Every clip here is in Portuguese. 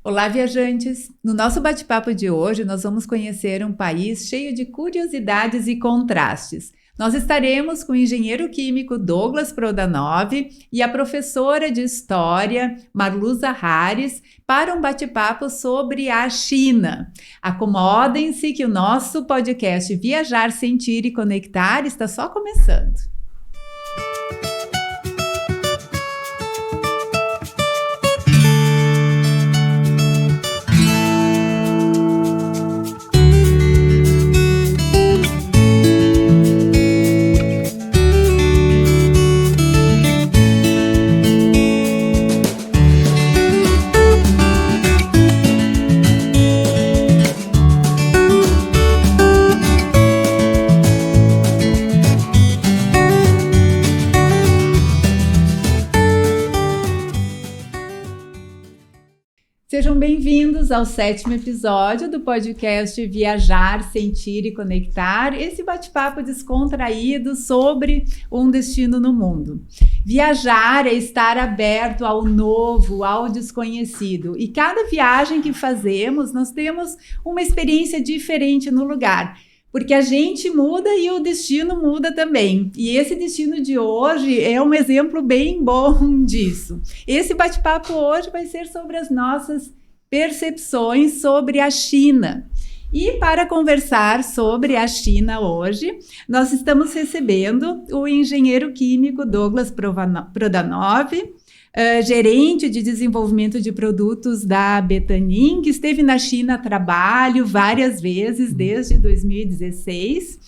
Olá, viajantes! No nosso bate-papo de hoje, nós vamos conhecer um país cheio de curiosidades e contrastes. Nós estaremos com o engenheiro químico Douglas Prodanov e a professora de História, Marluza Harris, para um bate-papo sobre a China. Acomodem-se que o nosso podcast Viajar, Sentir e Conectar está só começando. Sejam bem-vindos ao 7º episódio do podcast Viajar, Sentir e Conectar, esse bate-papo descontraído sobre um destino no mundo. Viajar é estar aberto ao novo, ao desconhecido, e cada viagem que fazemos, nós temos uma experiência diferente no lugar. Porque a gente muda e o destino muda também. E esse destino de hoje é um exemplo bem bom disso. Esse bate-papo hoje vai ser sobre as nossas percepções sobre a China. E para conversar sobre a China hoje, nós estamos recebendo o engenheiro químico Douglas Prodanov, gerente de desenvolvimento de produtos da Betanin, que esteve na China a trabalho várias vezes desde 2016,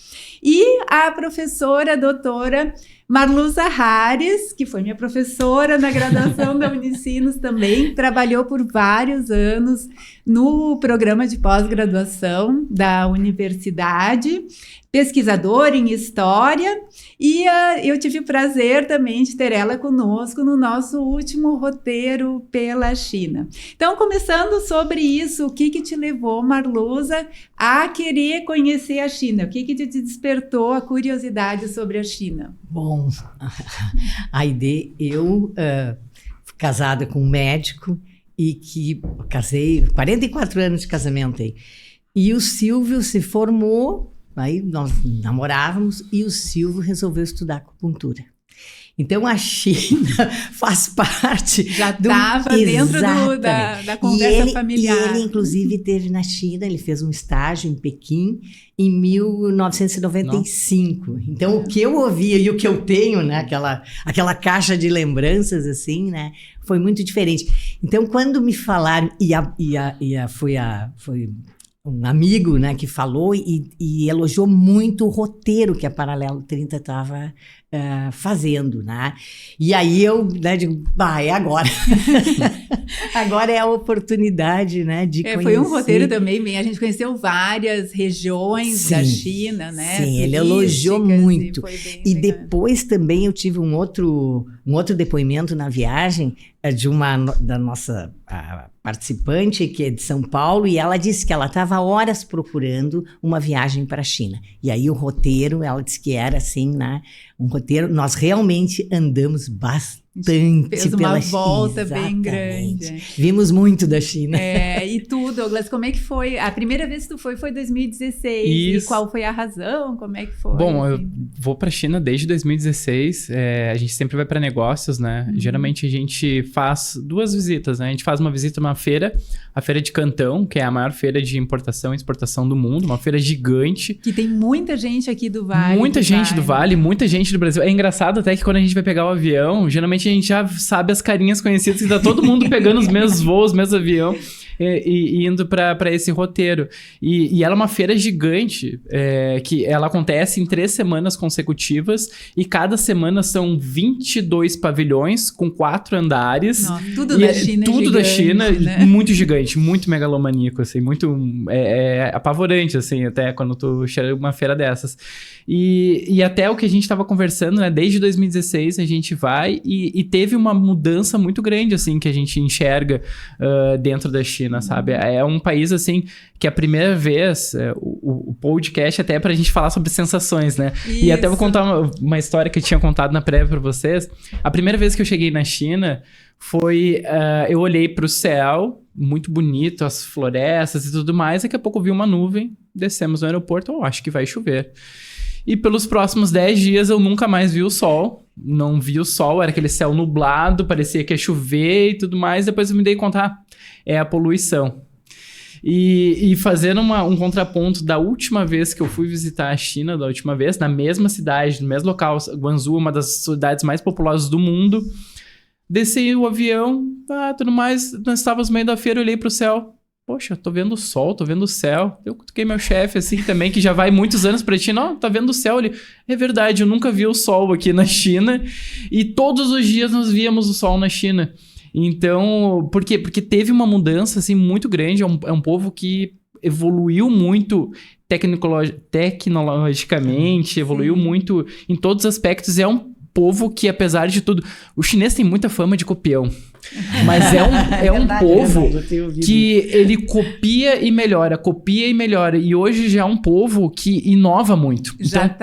e a professora doutora Marluza Harris, que foi minha professora na graduação da Unicinos também, trabalhou por vários anos no programa de pós-graduação da universidade, pesquisadora em História, e eu tive o prazer também de ter ela conosco no nosso último roteiro pela China. Então, começando sobre isso, o que te levou, Marluza, a querer conhecer a China? O que te despertou a curiosidade sobre a China? Bom, Aide, eu fui casada com um médico e que casei, 44 anos de casamento aí, e o Silvio se formou. Aí nós namorávamos e o Silvio resolveu estudar acupuntura. Então a China faz parte... Já estava dentro da conversa familiar. E ele, inclusive, esteve na China, ele fez um estágio em Pequim em 1995. Nossa. Então, o que eu ouvia e o que eu tenho, né, aquela caixa de lembranças, assim, né, foi muito diferente. Então, quando me falaram, foi um amigo, né, que falou e elogiou muito o roteiro que a Paralelo 30 estava fazendo, né? E aí eu, né, digo, é agora. Agora é a oportunidade, né, de conhecer. Foi um roteiro também, bem, a gente conheceu várias regiões da China, né? Sim, ele elogiou muito. E depois também eu tive um outro depoimento na viagem da nossa participante, que é de São Paulo, e ela disse que ela estava horas procurando uma viagem para a China. E aí o roteiro, ela disse que era assim, né? Um roteiro, nós realmente andamos bastante fez uma volta bem grande. Vimos muito da China. E tu, Douglas, como é que foi? A primeira vez que tu foi 2016. Isso. E qual foi a razão? Como é que foi? Bom, eu vou para a China desde 2016. A gente sempre vai para negócios, né? Uhum. Geralmente a gente faz 2 visitas, né? A gente faz uma visita a uma feira, a Feira de Cantão, que é a maior feira de importação e exportação do mundo, uma feira gigante. Que tem muita gente aqui do Vale. Muita gente do Vale, muita gente do Brasil. É engraçado até que quando a gente vai pegar o avião, geralmente a gente já sabe as carinhas conhecidas, que tá todo mundo pegando os mesmos voos, os mesmos aviões. E indo para esse roteiro. E ela é uma feira gigante, que ela acontece em 3 semanas consecutivas, e cada semana são 22 pavilhões com 4 andares. Nossa, tudo da China. Tudo gigante, da China, né? Muito gigante, muito megalomaníaco, assim, muito apavorante, assim, até quando tu chega uma feira dessas. E até o que a gente estava conversando, né? Desde 2016 a gente vai e teve uma mudança muito grande, assim, que a gente enxerga dentro da China. Sabe? É um país, assim, que a primeira vez, o podcast até é pra gente falar sobre sensações, né? Isso. E até vou contar uma história que eu tinha contado na prévia pra vocês. A primeira vez que eu cheguei na China eu olhei para o céu, muito bonito, as florestas e tudo mais, daqui a pouco eu vi uma nuvem, descemos no aeroporto, acho que vai chover. E pelos próximos 10 dias eu nunca mais vi o sol, não vi o sol, era aquele céu nublado, parecia que ia chover e tudo mais, depois eu me dei conta, é a poluição. E fazendo um contraponto da última vez que eu fui visitar a China, na mesma cidade, no mesmo local, Guangzhou, uma das cidades mais populosas do mundo, desci o avião, tudo mais, nós estávamos no meio da feira, eu olhei pro céu, poxa, tô vendo o sol, tô vendo o céu. Eu cutuquei meu chefe, assim, também, que já vai muitos anos pra China, ó, tá vendo o céu? Ele, é verdade, eu nunca vi o sol aqui na China, e todos os dias nós víamos o sol na China. Então, por quê? Porque teve uma mudança, assim, muito grande, é um povo que evoluiu muito tecnologicamente, evoluiu muito em todos os aspectos, é um povo que, apesar de tudo... O chinês tem muita fama de copião. Mas é um povo que ele copia e melhora. E hoje já é um povo que inova muito. Já então,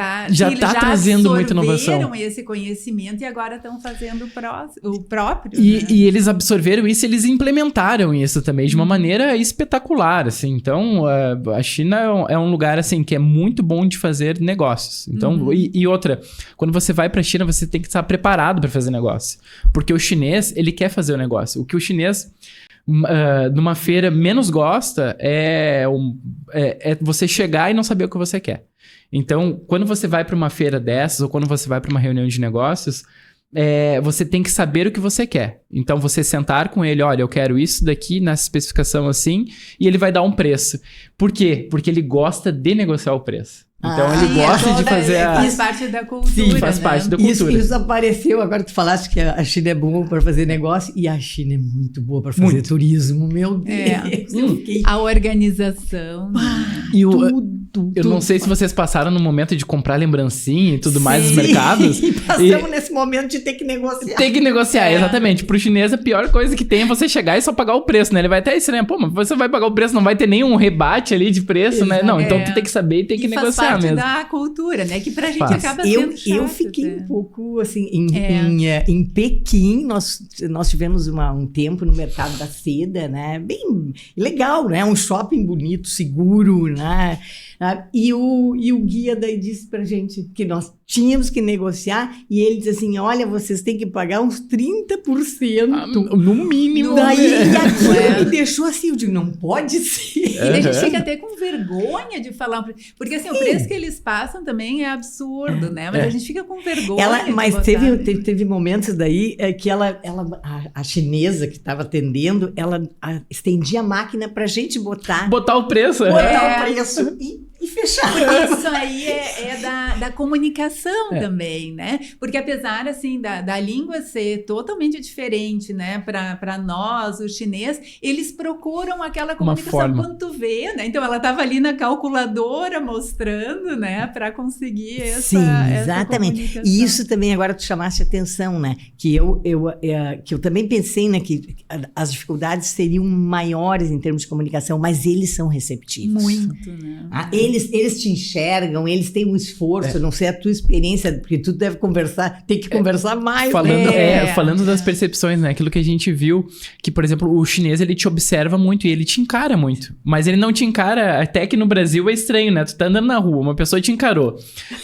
tá trazendo muita inovação. Absorveram esse conhecimento e agora estão fazendo o próprio. E eles absorveram isso e eles implementaram isso também de uma maneira espetacular. Assim. Então, a China é um lugar assim, que é muito bom de fazer negócios. Então, e outra, quando você vai para a China, você tem que estar preparado para fazer negócio. Porque o chinês, ele quer fazer o negócio. O que o chinês, numa feira, menos gosta é você chegar e não saber o que você quer. Então, quando você vai para uma feira dessas, ou quando você vai para uma reunião de negócios, você tem que saber o que você quer. Então, você sentar com ele, olha, eu quero isso daqui, nessa especificação assim, e ele vai dar um preço. Por quê? Porque ele gosta de negociar o preço. Então, ele gosta de fazer faz parte da cultura. Sim, faz parte da cultura. Isso apareceu, agora tu falaste que a China é boa para fazer negócio, e a China é muito boa para fazer turismo, meu Deus. A organização. E eu não sei se vocês passaram no momento de comprar lembrancinha e tudo mais nos mercados. E passamos nesse momento de ter que negociar. Tem que negociar, exatamente. Pro chinês, a pior coisa que tem é você chegar e só pagar o preço, né? Ele vai até estranhar, pô, mas você vai pagar o preço, não vai ter nenhum rebate ali de preço, né? Não, então tu tem que saber e tem que negociar mesmo. Da cultura, né? Que pra gente acaba sendo chato. Eu fiquei um pouco, assim, em Pequim, nós tivemos um tempo no mercado da seda, né? Bem legal, né? Um shopping bonito, seguro, né? E o guia daí disse pra gente que nós tínhamos que negociar, e ele disse assim, olha, vocês têm que pagar uns 30%. No mínimo. Daí aquilo me deixou assim, eu digo, não pode ser. E a gente fica até com vergonha de falar, porque assim, o preço que eles passam também é absurdo, né? Mas a gente fica com vergonha. Mas teve momentos daí que a chinesa que estava atendendo, ela estendia a máquina pra gente botar o preço. Botar o preço e fechar. Porque isso aí é da comunicação também, né? Porque apesar, assim, da língua ser totalmente diferente, né? Para nós, o chinês, eles procuram aquela comunicação quando tu vê, né? Então, ela estava ali na calculadora mostrando, né? Para conseguir essa exatamente. E isso também, agora tu chamaste atenção, né? Que eu também pensei, né? Que as dificuldades seriam maiores em termos de comunicação, mas eles são receptivos. Muito, né? Eles te enxergam, eles têm um esforço, não sei a tua experiência, porque tu deve ter que conversar mais. Falando das percepções, né? Aquilo que a gente viu, que, por exemplo, o chinês, ele te observa muito e ele te encara muito. Mas ele não te encara, até que no Brasil é estranho, né? Tu tá andando na rua, uma pessoa te encarou.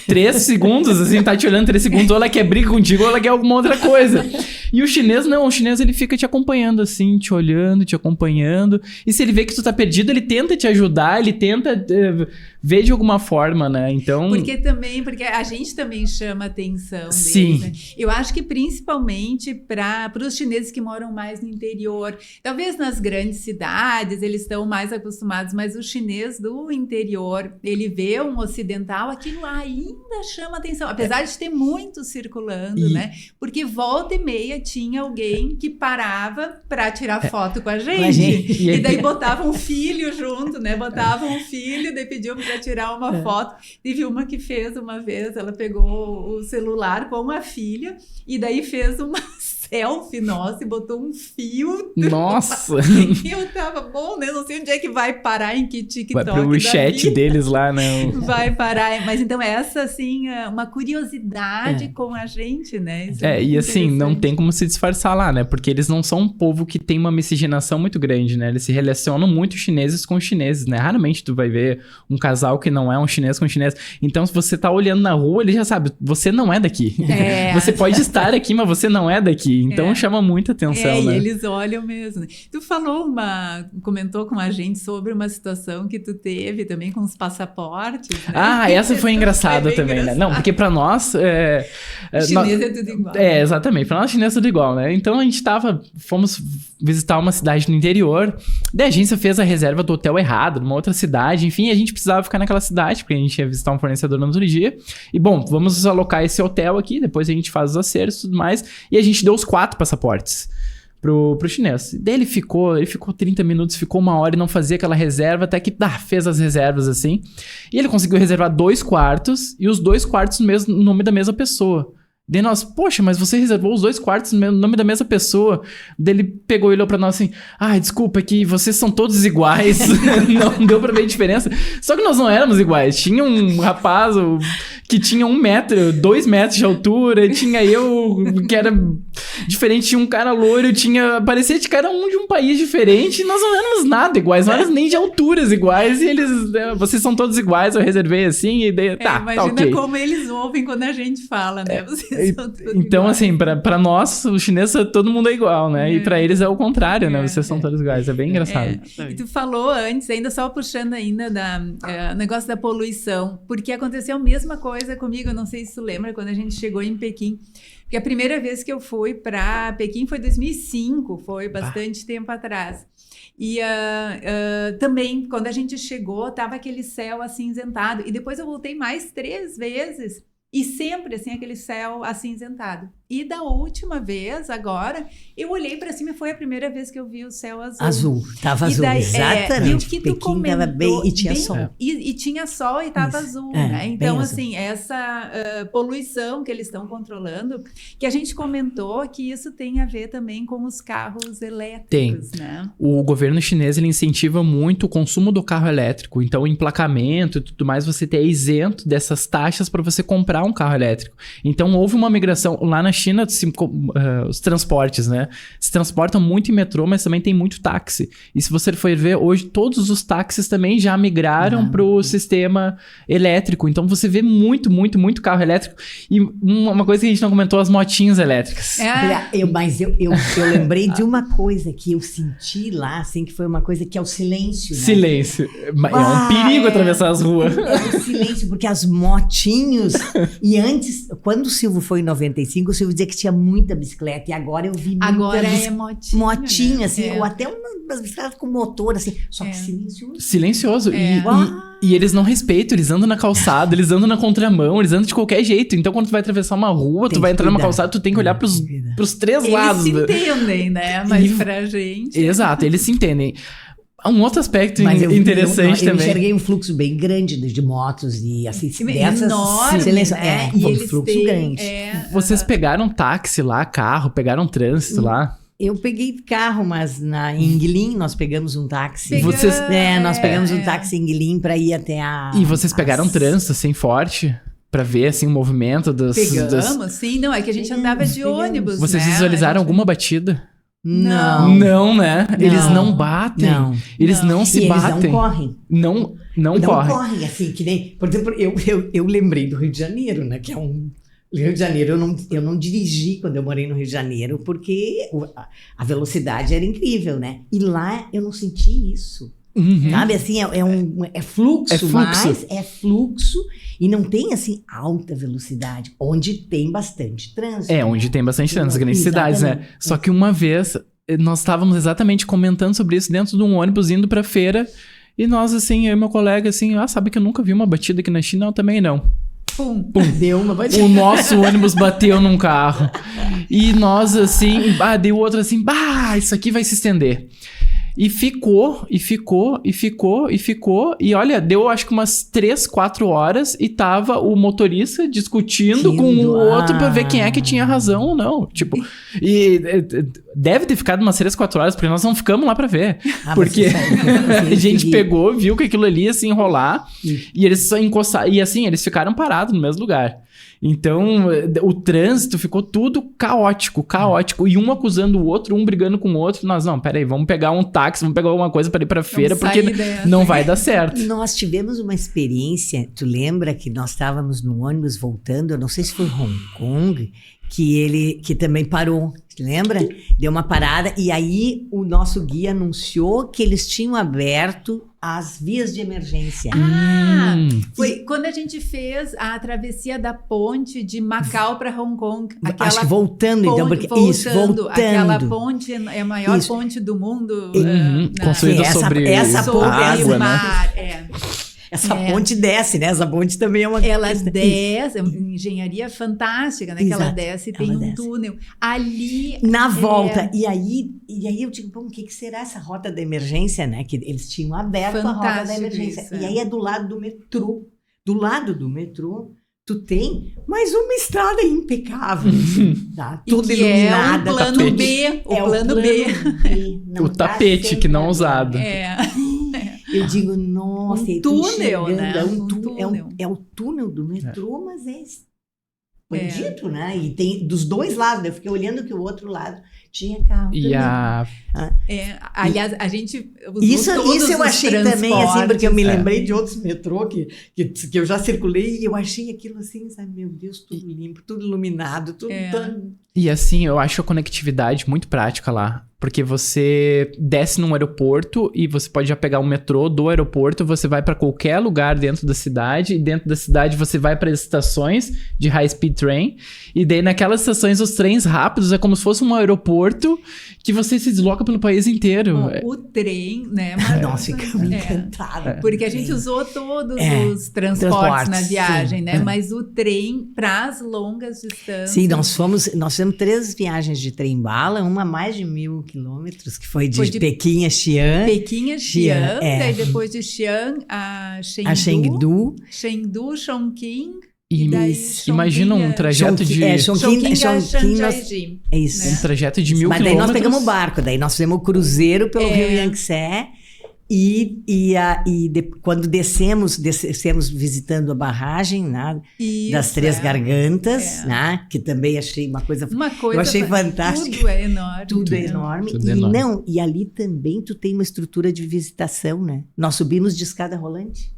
3 segundos, assim, tá te olhando 3 segundos, ou ela quer briga contigo, ou ela quer alguma outra coisa. E o chinês, não. O chinês, ele fica te acompanhando, assim, te olhando, te acompanhando. E se ele vê que tu tá perdido, ele tenta te ajudar, ele tenta ver de alguma forma, né? Então... Porque a gente também chama a atenção deles, sim. Né? Eu acho que principalmente para os chineses que moram mais no interior. Talvez nas grandes cidades eles estão mais acostumados, mas o chinês do interior, ele vê um ocidental, aquilo ainda chama atenção. Apesar de ter muito circulando, né? Porque volta e meia tinha alguém que parava para tirar foto com a gente. E daí botava um filho junto, né? Botava um filho, daí pediu para tirar uma foto. Teve uma que fez uma vez, ela pegou o celular com a filha e daí fez uma selfie nossa e botou um filtro. Nossa! E eu tava, bom, né? Não sei onde é que vai parar, em que TikTok Vai pro chat deles lá, né? Vai parar. Mas então essa, assim, é uma curiosidade com a gente, né? Isso E muito assim, não interessante. tem como se disfarçar lá, né? Porque eles não são um povo que tem uma miscigenação muito grande, né? Eles se relacionam muito chineses com chineses, né? Raramente tu vai ver um casal que não é um chinês com um chinês. Então, se você tá olhando na rua, ele já sabe, você não é daqui. Você pode estar aqui, mas você não é daqui. Então, chama muita atenção, né? E eles olham mesmo. Tu comentou com a gente sobre uma situação que tu teve também com os passaportes, né? Essa foi engraçada também, né? engraçado. Não, porque pra nós... Chinês é tudo igual. Exatamente. Pra nós, chinês é tudo igual, né? Então, fomos visitar uma cidade no interior. Daí a agência fez a reserva do hotel errado, numa outra cidade. Enfim, a gente precisava ficar naquela cidade, porque a gente ia visitar um fornecedor no outro dia. E, bom, vamos alocar esse hotel aqui, depois a gente faz os acertos e tudo mais. E a gente deu os 4 passaportes pro chinês. Daí ele ficou 30 minutos, ficou 1 hora e não fazia aquela reserva, até que fez as reservas assim. E ele conseguiu reservar 2 quartos, e os 2 quartos no nome da mesma pessoa. Daí nós, poxa, mas você reservou os 2 quartos no nome da mesma pessoa. Daí ele pegou e olhou pra nós assim, desculpa, é que vocês são todos iguais. Não deu pra ver a diferença. Só que nós não éramos iguais. Tinha um rapaz que tinha 1 metro, 2 metros de altura, tinha eu que era diferente, tinha um cara loiro, parecia que cada um de um país diferente, e nós não éramos nada iguais, não éramos nem de alturas iguais, e eles, vocês são todos iguais, eu reservei assim, e daí, imagina ok. como eles ouvem quando a gente fala, né? Então, assim, pra nós, os chineses, todo mundo é igual, né? E pra eles é o contrário, né? Vocês são todos iguais, é bem engraçado. E tu falou antes, ainda só puxando ainda o negócio da poluição, porque aconteceu a mesma coisa comigo, eu não sei se tu lembra, quando a gente chegou em Pequim. Porque a primeira vez que eu fui para Pequim foi em 2005, foi bastante tempo atrás. E também, quando a gente chegou, tava aquele céu acinzentado. E depois eu voltei mais 3 vezes. E sempre, assim, aquele céu acinzentado. E da última vez, agora, eu olhei para cima e foi a primeira vez que eu vi o céu azul. Azul, tava azul, exatamente. E o que tu comentou... Tava bem, e tinha sol. E tinha sol e tava azul, né? Então, assim, essa poluição que eles estão controlando, que a gente comentou que isso tem a ver também com os carros elétricos, né? O governo chinês, ele incentiva muito o consumo do carro elétrico. Então, o emplacamento e tudo mais, você ter isento dessas taxas para você comprar um carro elétrico. Então, houve uma migração. Lá na China, os transportes, né? Se transportam muito em metrô, mas também tem muito táxi. E se você for ver, hoje todos os táxis também já migraram para o sistema elétrico. Então, você vê muito, muito, muito carro elétrico. E uma coisa que a gente não comentou, as motinhas elétricas. Mas eu lembrei de uma coisa que eu senti lá, assim, que foi uma coisa que é o silêncio, né? Silêncio. É um perigo atravessar as ruas. É o silêncio, porque as motinhos... E antes, quando o Silvio foi em 95, o Silvio dizia que tinha muita bicicleta. E agora eu vi muita agora é motinha. Motinha, né? Assim, ou até umas bicicletas com motor, assim. Só que silencioso. Silencioso. E eles não respeitam, eles andam na calçada, eles andam na contramão, eles andam de qualquer jeito. Então, quando tu vai atravessar uma rua, tu vai entrar numa calçada, tu tem que olhar pros 3 lados. Eles se entendem, né? Mas pra gente... Exato, eles se entendem. Um outro aspecto interessante também. Eu enxerguei um fluxo bem grande de motos e assim, dessas... Enorme, né? Foi um fluxo grande. Vocês pegaram táxi lá, carro, pegaram trânsito lá? Eu peguei carro, mas em Guilin nós pegamos um táxi. Nós pegamos um táxi em Guilin para ir até a... E vocês pegaram trânsito, assim, forte? Pra ver, assim, o movimento dos... Pegamos, sim. Não, é que a gente andava de ônibus, Vocês visualizaram alguma batida? Não. Não, né? Eles não batem. Eles não se batem. Eles não correm. Não correm, assim, que nem... Por exemplo, eu lembrei do Rio de Janeiro, né? Que é um... Rio de Janeiro, eu não dirigi quando eu morei no Rio de Janeiro, porque a velocidade era incrível, né? E lá eu não senti isso. Sabe, assim, é fluxo, mas é fluxo e não tem, assim, alta velocidade, onde tem bastante trânsito. Onde tem bastante trânsito, grandes cidades, né? Só que uma vez, nós estávamos exatamente comentando sobre isso dentro de um ônibus indo pra feira, e nós, assim, eu e meu colega, assim, sabe que eu nunca vi uma batida aqui na China? Eu também não. Pum. Deu uma batida. O nosso ônibus bateu num carro. E nós, assim, deu outro assim, isso aqui vai se estender. E ficou. E olha, deu acho que umas 3, 4 horas e tava o motorista discutindo com o outro pra ver quem é que tinha razão ou não. Tipo, e deve ter ficado umas 3, 4 horas, porque nós não ficamos lá pra ver. Porque a gente pegou, viu que aquilo ali ia se enrolar e eles só encostaram. E assim, eles ficaram parados no mesmo lugar. Então, o trânsito ficou tudo caótico. E um acusando o outro, um brigando com o outro. Nós, não, peraí, vamos pegar um táxi, vamos pegar alguma coisa para ir pra feira, porque não vai dar certo. Nós tivemos uma experiência, tu lembra que nós estávamos no ônibus voltando, eu não sei se foi Hong Kong, que também parou, lembra? Deu uma parada e aí o nosso guia anunciou que eles tinham aberto as vias de emergência. Foi quando a gente fez a travessia da ponte de Macau para Hong Kong. Acho que voltando, então, porque voltando. Aquela ponte é a maior ponte do mundo. Construída sobre a água, mar, né? Essa ponte desce, né? Essa ponte também é uma... Ela desce, engenharia fantástica, né? Que ela desce e tem um túnel. Ali... Na volta. E aí eu digo, bom, o que será essa rota da emergência, né? Que eles tinham aberto a rota da emergência. Isso, e aí é do lado do metrô. Do lado do metrô, tu tem mais uma estrada impecável. Tá? Tudo iluminada. É o plano B. O plano B. O tapete que não usado. Eu digo, nossa, um túnel, né? É o túnel do metrô, mas é expandido, né? E tem dos dois lados. Eu fiquei olhando que o outro lado tinha carro e também. Aliás, a gente usou isso eu achei também, assim, porque eu me lembrei de outros metrô que eu já circulei e eu achei aquilo assim, sabe? Meu Deus, tudo limpo, tudo iluminado, tudo tão... E assim, eu acho a conectividade muito prática lá. Porque você desce num aeroporto e você pode já pegar um metrô do aeroporto, você vai para qualquer lugar dentro da cidade, e dentro da cidade você vai para as estações de high speed train, e daí naquelas estações os trens rápidos é como se fosse um aeroporto que você se desloca pelo país inteiro. Bom, o trem, né? Nós ficamos encantados. Porque a gente usou todos os transportes na viagem, né? Mas o trem para as longas distâncias... Sim, nós fizemos 3 viagens de trem-bala, uma mais de 1.000 quilômetros, que foi de Pequim a Xi'an. Daí depois de Xi'an a Chengdu, Chongqing. E imagina um trajeto de... Chongqing a Shanhaiji. É isso. Um trajeto de 1.000 quilômetros. Mas daí nós pegamos o barco, daí nós fizemos o cruzeiro pelo Rio Yangtze. Quando descemos visitando a barragem, né, das 3 gargantas, né, que também achei uma coisa eu achei fantástica. Tudo é enorme. Tudo é enorme. E ali também tu tem uma estrutura de visitação, né? Nós subimos de escada rolante.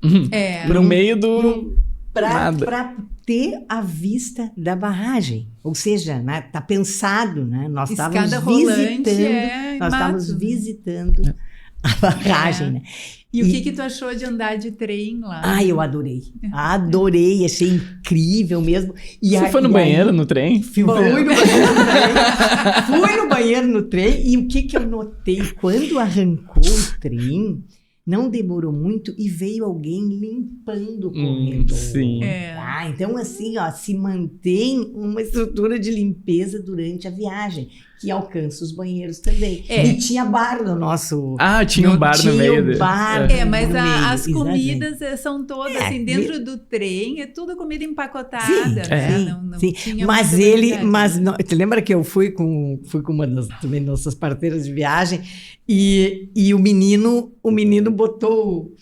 No meio do... Para ter a vista da barragem. Ou seja, né, tá pensado, né? Nós estávamos visitando a barragem, né? E o que tu achou de andar de trem lá? Eu adorei. Adorei, achei incrível mesmo. Você foi no banheiro no trem? Fui no banheiro no trem. E o que eu notei? Quando arrancou o trem, não demorou muito e veio alguém limpando o corredor. Sim. Então, assim, se mantém uma estrutura de limpeza durante a viagem, que alcança os banheiros também. E tinha bar no nosso... tinha um bar no meio. Tinha um bar mas as comidas são todas, assim, dentro do trem, é tudo comida empacotada. Sim. Mas tu lembra que eu fui com uma das também nossas parteiras de viagem e o menino botou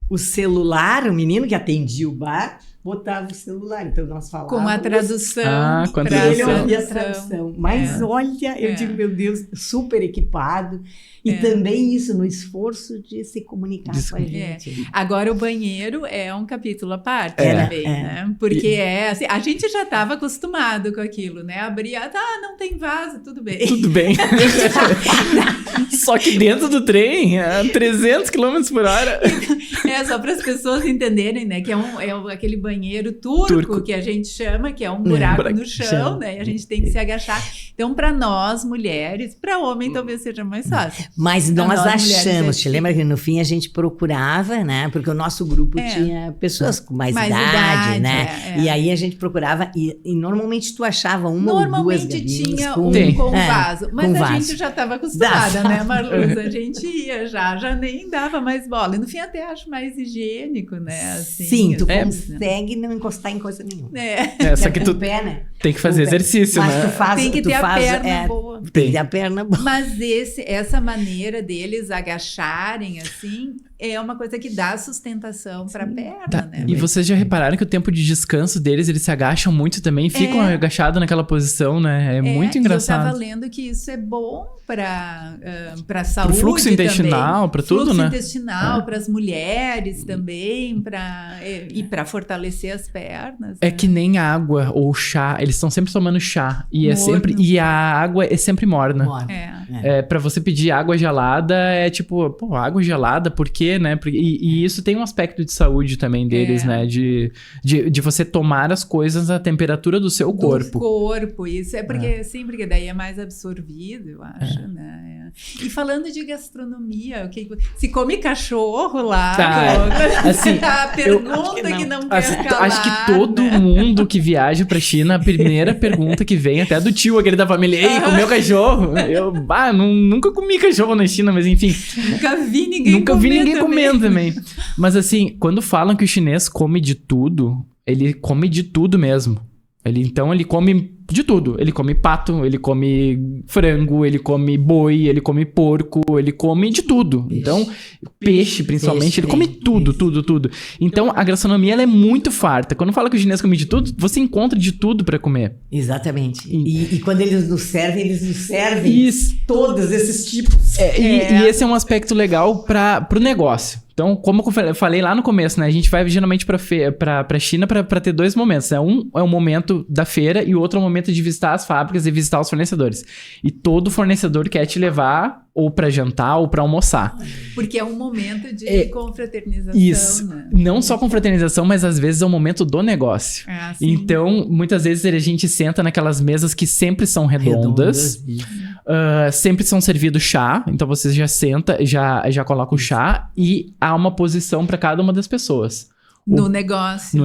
o celular, o menino que atendia o bar, botava o celular, então nós falávamos... Com a tradução. Ele ouvia a tradução. Mas olha, eu digo, meu Deus, super equipado. E também isso no esforço de se comunicar com a gente. Agora o banheiro é um capítulo à parte também, né? Porque assim, a gente já estava acostumado com aquilo, né? Abria, não tem vaso, tudo bem. Tudo bem. Só que dentro do trem, a 300 km por hora. Só para as pessoas entenderem, né? Que é aquele banheiro banheiro turco, que a gente chama, que é um buraco no chão, né? E a gente tem que se agachar. Então, para nós, mulheres, para homem talvez seja mais fácil. Mas nós achamos, te lembra que no fim a gente procurava, né? Porque o nosso grupo tinha pessoas com mais idade, né? E aí a gente procurava, e normalmente tu achava uma ou duas galinhas tinha com vaso, mas com a gente já estava acostumada, né, Marluza? A gente ia já nem dava mais bola. E no fim até acho mais higiênico, né? Assim, sim, tu consegue não encostar em coisa nenhuma. Só que tu pé, né? tem que fazer exercício, mas né? Tem que ter a perna boa. Tem que ter a perna boa. Mas essa maneira deles agacharem, assim, é uma coisa que dá sustentação para a perna, né? E vocês já repararam que o tempo de descanso deles, eles se agacham muito também, ficam agachados naquela posição, né? É muito engraçado. Eu estava lendo que isso é bom para saúde, pro fluxo intestinal, para tudo, fluxo né? intestinal, para as mulheres também, e para fortalecer as pernas. É que nem água ou chá, eles estão sempre tomando chá e a água é sempre morna. Para você pedir água gelada é tipo, pô, água gelada, por quê, né? E isso tem um aspecto de saúde também deles, né? De você tomar as coisas à temperatura do seu corpo. Do corpo, isso é porque porque daí é mais absorvido, eu acho, né? E falando de gastronomia, se come cachorro lá? Assim, a pergunta que não quer calar, acho que todo mundo que viaja pra China, a primeira pergunta que vem, até do tio aquele da família, ei, comeu cachorro? Eu, nunca comi cachorro na China, mas enfim. Nunca vi ninguém comendo também. Mas assim, quando falam que o chinês come de tudo, ele come de tudo mesmo. Ele come de tudo. Ele come pato, ele come frango, ele come boi, ele come porco, ele come de tudo. Então, peixe principalmente, ele come tudo. Então, a gastronomia ela é muito farta. Quando fala que o chinês come de tudo, você encontra de tudo para comer. Exatamente. E quando eles nos servem todos esses tipos. E esse é um aspecto legal pro negócio. Então, como eu falei lá no começo, né? A gente vai geralmente pra China pra ter dois momentos, né? Um é o momento da feira e o outro é o momento de visitar as fábricas e visitar os fornecedores. E todo fornecedor quer te levar ou pra jantar ou pra almoçar. Porque é um momento de confraternização, isso. Né? Não só confraternização, mas às vezes é o momento do negócio. Então, muitas vezes a gente senta naquelas mesas que sempre são redondas. Sempre são servidos chá. Então, você já senta, já coloca o chá e há uma posição para cada uma das pessoas. No negócio.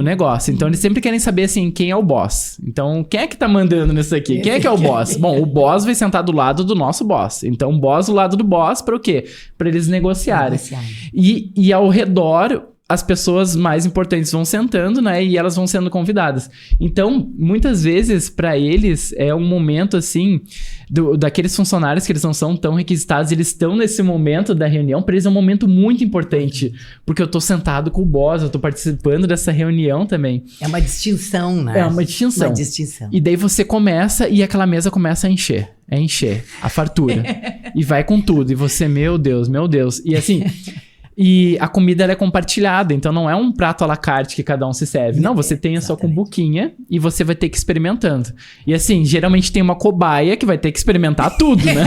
Então, eles sempre querem saber, assim, quem é o boss. Então, quem é que tá mandando nisso aqui? Quem é que é o boss? Bom, o boss vai sentar do lado do nosso boss. Então, o boss do lado do boss para o quê? Para eles negociarem. E ao redor, as pessoas mais importantes vão sentando, né? E elas vão sendo convidadas. Então, muitas vezes, para eles, é um momento, assim, daqueles funcionários que eles não são tão requisitados, eles estão nesse momento da reunião, para eles é um momento muito importante. Porque eu tô sentado com o boss, eu tô participando dessa reunião também. É uma distinção, né? É uma distinção. E daí você começa e aquela mesa começa a encher. A fartura. E vai com tudo. E você, meu Deus. E assim... E a comida ela é compartilhada, então não é um prato à la carte que cada um se serve. Não, você tem a sua cumbuquinha e você vai ter que ir experimentando. E assim, geralmente tem uma cobaia que vai ter que experimentar tudo, né?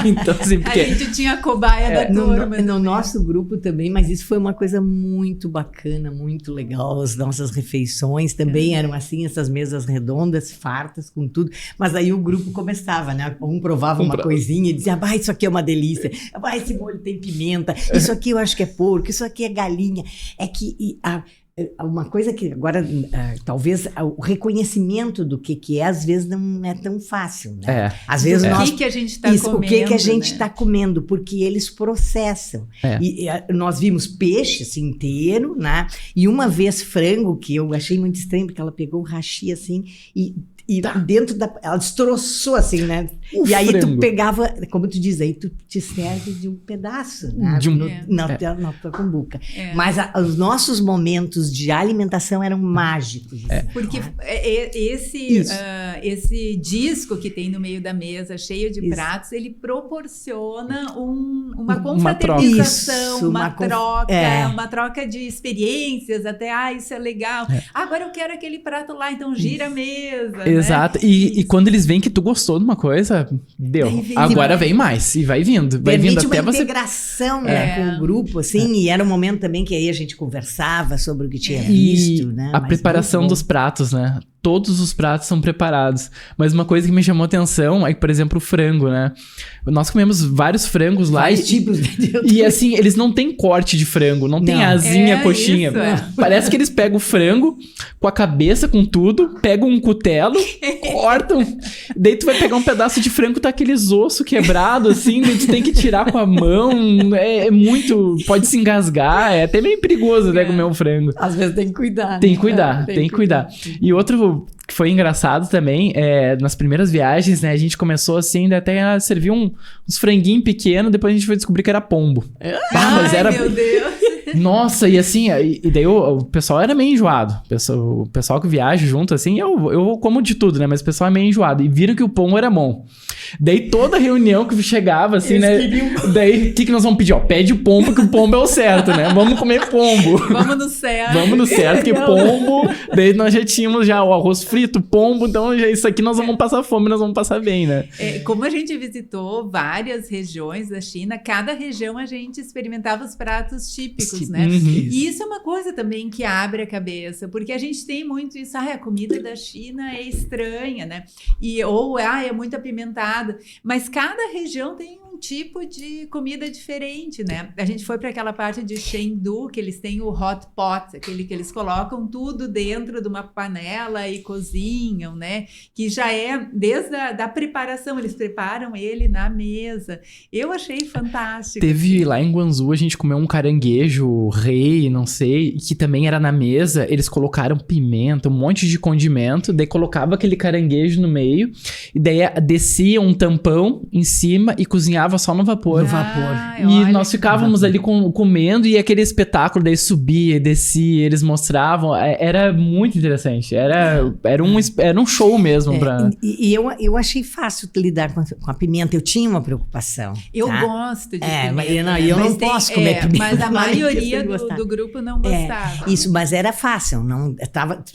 Então, assim, porque... A gente tinha a cobaia da turma. No nosso grupo também, mas isso foi uma coisa muito bacana, muito legal. As nossas refeições também eram assim, essas mesas redondas, fartas, com tudo. Mas aí o grupo começava, né? Um provava uma coisinha e dizia, isso aqui é uma delícia. Esse molho tem pimenta. Isso aqui eu acho que é porco, isso aqui é galinha. É que uma coisa que agora, talvez, o reconhecimento do que é, às vezes não é tão fácil, né? Às vezes o que a gente está comendo. O que a gente está comendo, porque eles processam. E nós vimos peixe assim, inteiro, né? E uma vez frango, que eu achei muito estranho, porque ela pegou o hashi assim e dentro ela destroçou assim, né? E aí frango. Tu pegava, como tu diz, aí tu te serve de um pedaço, né? Na tua cumbuca. Mas os nossos momentos de alimentação eram mágicos. Porque esse disco que tem no meio da mesa, cheio de pratos, ele proporciona uma confraternização, uma troca de experiências, até, isso é legal. Agora eu quero aquele prato lá, então gira a mesa. Exato. E quando eles veem que tu gostou de uma coisa, volta, deu. Daí vem Agora mais. vem mais. E vai vindo. Vai vindo Permite até uma você... integração, né, com o grupo, assim, e era um momento também que aí a gente conversava sobre o que tinha E visto, né? a mas preparação muito bom. dos pratos, né? Todos os pratos são preparados. Mas uma coisa que me chamou atenção é que, por exemplo, o frango, né? Nós comemos vários frangos lá Vários tipos e assim, eles não têm corte de frango, não tem Não. asinha, coxinha. Isso, é. Parece que eles pegam o frango com a cabeça, com tudo, pegam um cutelo, cortam. Daí tu vai pegar um pedaço de frango, tá aqueles ossos quebrados, assim, daí tu tem que tirar com a mão. É muito. Pode se engasgar, é até meio perigoso, né, comer um frango. Às vezes tem que cuidar. Tem né? que cuidar, tem que cuidar. E outro que foi engraçado também, nas primeiras viagens, né, a gente começou assim, até a servir uns franguinhos pequenos, depois a gente foi descobrir que era pombo. Mas Ai, era... meu Deus. Nossa, e assim, e daí o pessoal era meio enjoado. O pessoal que viaja junto, assim, eu como de tudo, né, mas o pessoal é meio enjoado. E viram que o pombo era bom. Daí toda reunião que chegava, assim, né, daí o que nós vamos pedir? Ó, pede o pombo, que o pombo é o certo, né, vamos comer pombo. Vamos no certo. Vamos no certo, que pombo. Daí nós já tínhamos já o arroz frito, pombo. Então, já, isso aqui nós vamos passar fome, nós vamos passar bem, né? Como a gente visitou várias regiões da China, cada região a gente experimentava os pratos típicos, né? Uhum. E isso é uma coisa também que abre a cabeça, porque a gente tem muito isso, a comida da China é estranha, né? Ou é muito apimentada. Mas cada região tem um tipo de comida diferente, né? A gente foi para aquela parte de Chengdu, que eles têm o hot pot, aquele que eles colocam tudo dentro de uma panela e cozinham, né? Que já é desde da preparação, eles preparam ele na mesa. Eu achei fantástico. Teve lá em Guangzhou, a gente comeu um caranguejo rei, não sei, que também era na mesa. Eles colocaram pimenta, um monte de condimento, daí colocava aquele caranguejo no meio, e daí descia um tampão em cima e cozinhava só no vapor. No vapor. E nós ficávamos ali comendo e aquele espetáculo, daí subia e descia, eles mostravam. Era muito interessante. Era um show mesmo. E eu achei fácil lidar com a pimenta. Eu tinha uma preocupação. Eu tá? gosto de pimenta. Mas eu não posso comer pimenta. Mas a maioria do do grupo não gostava. Isso, mas era fácil.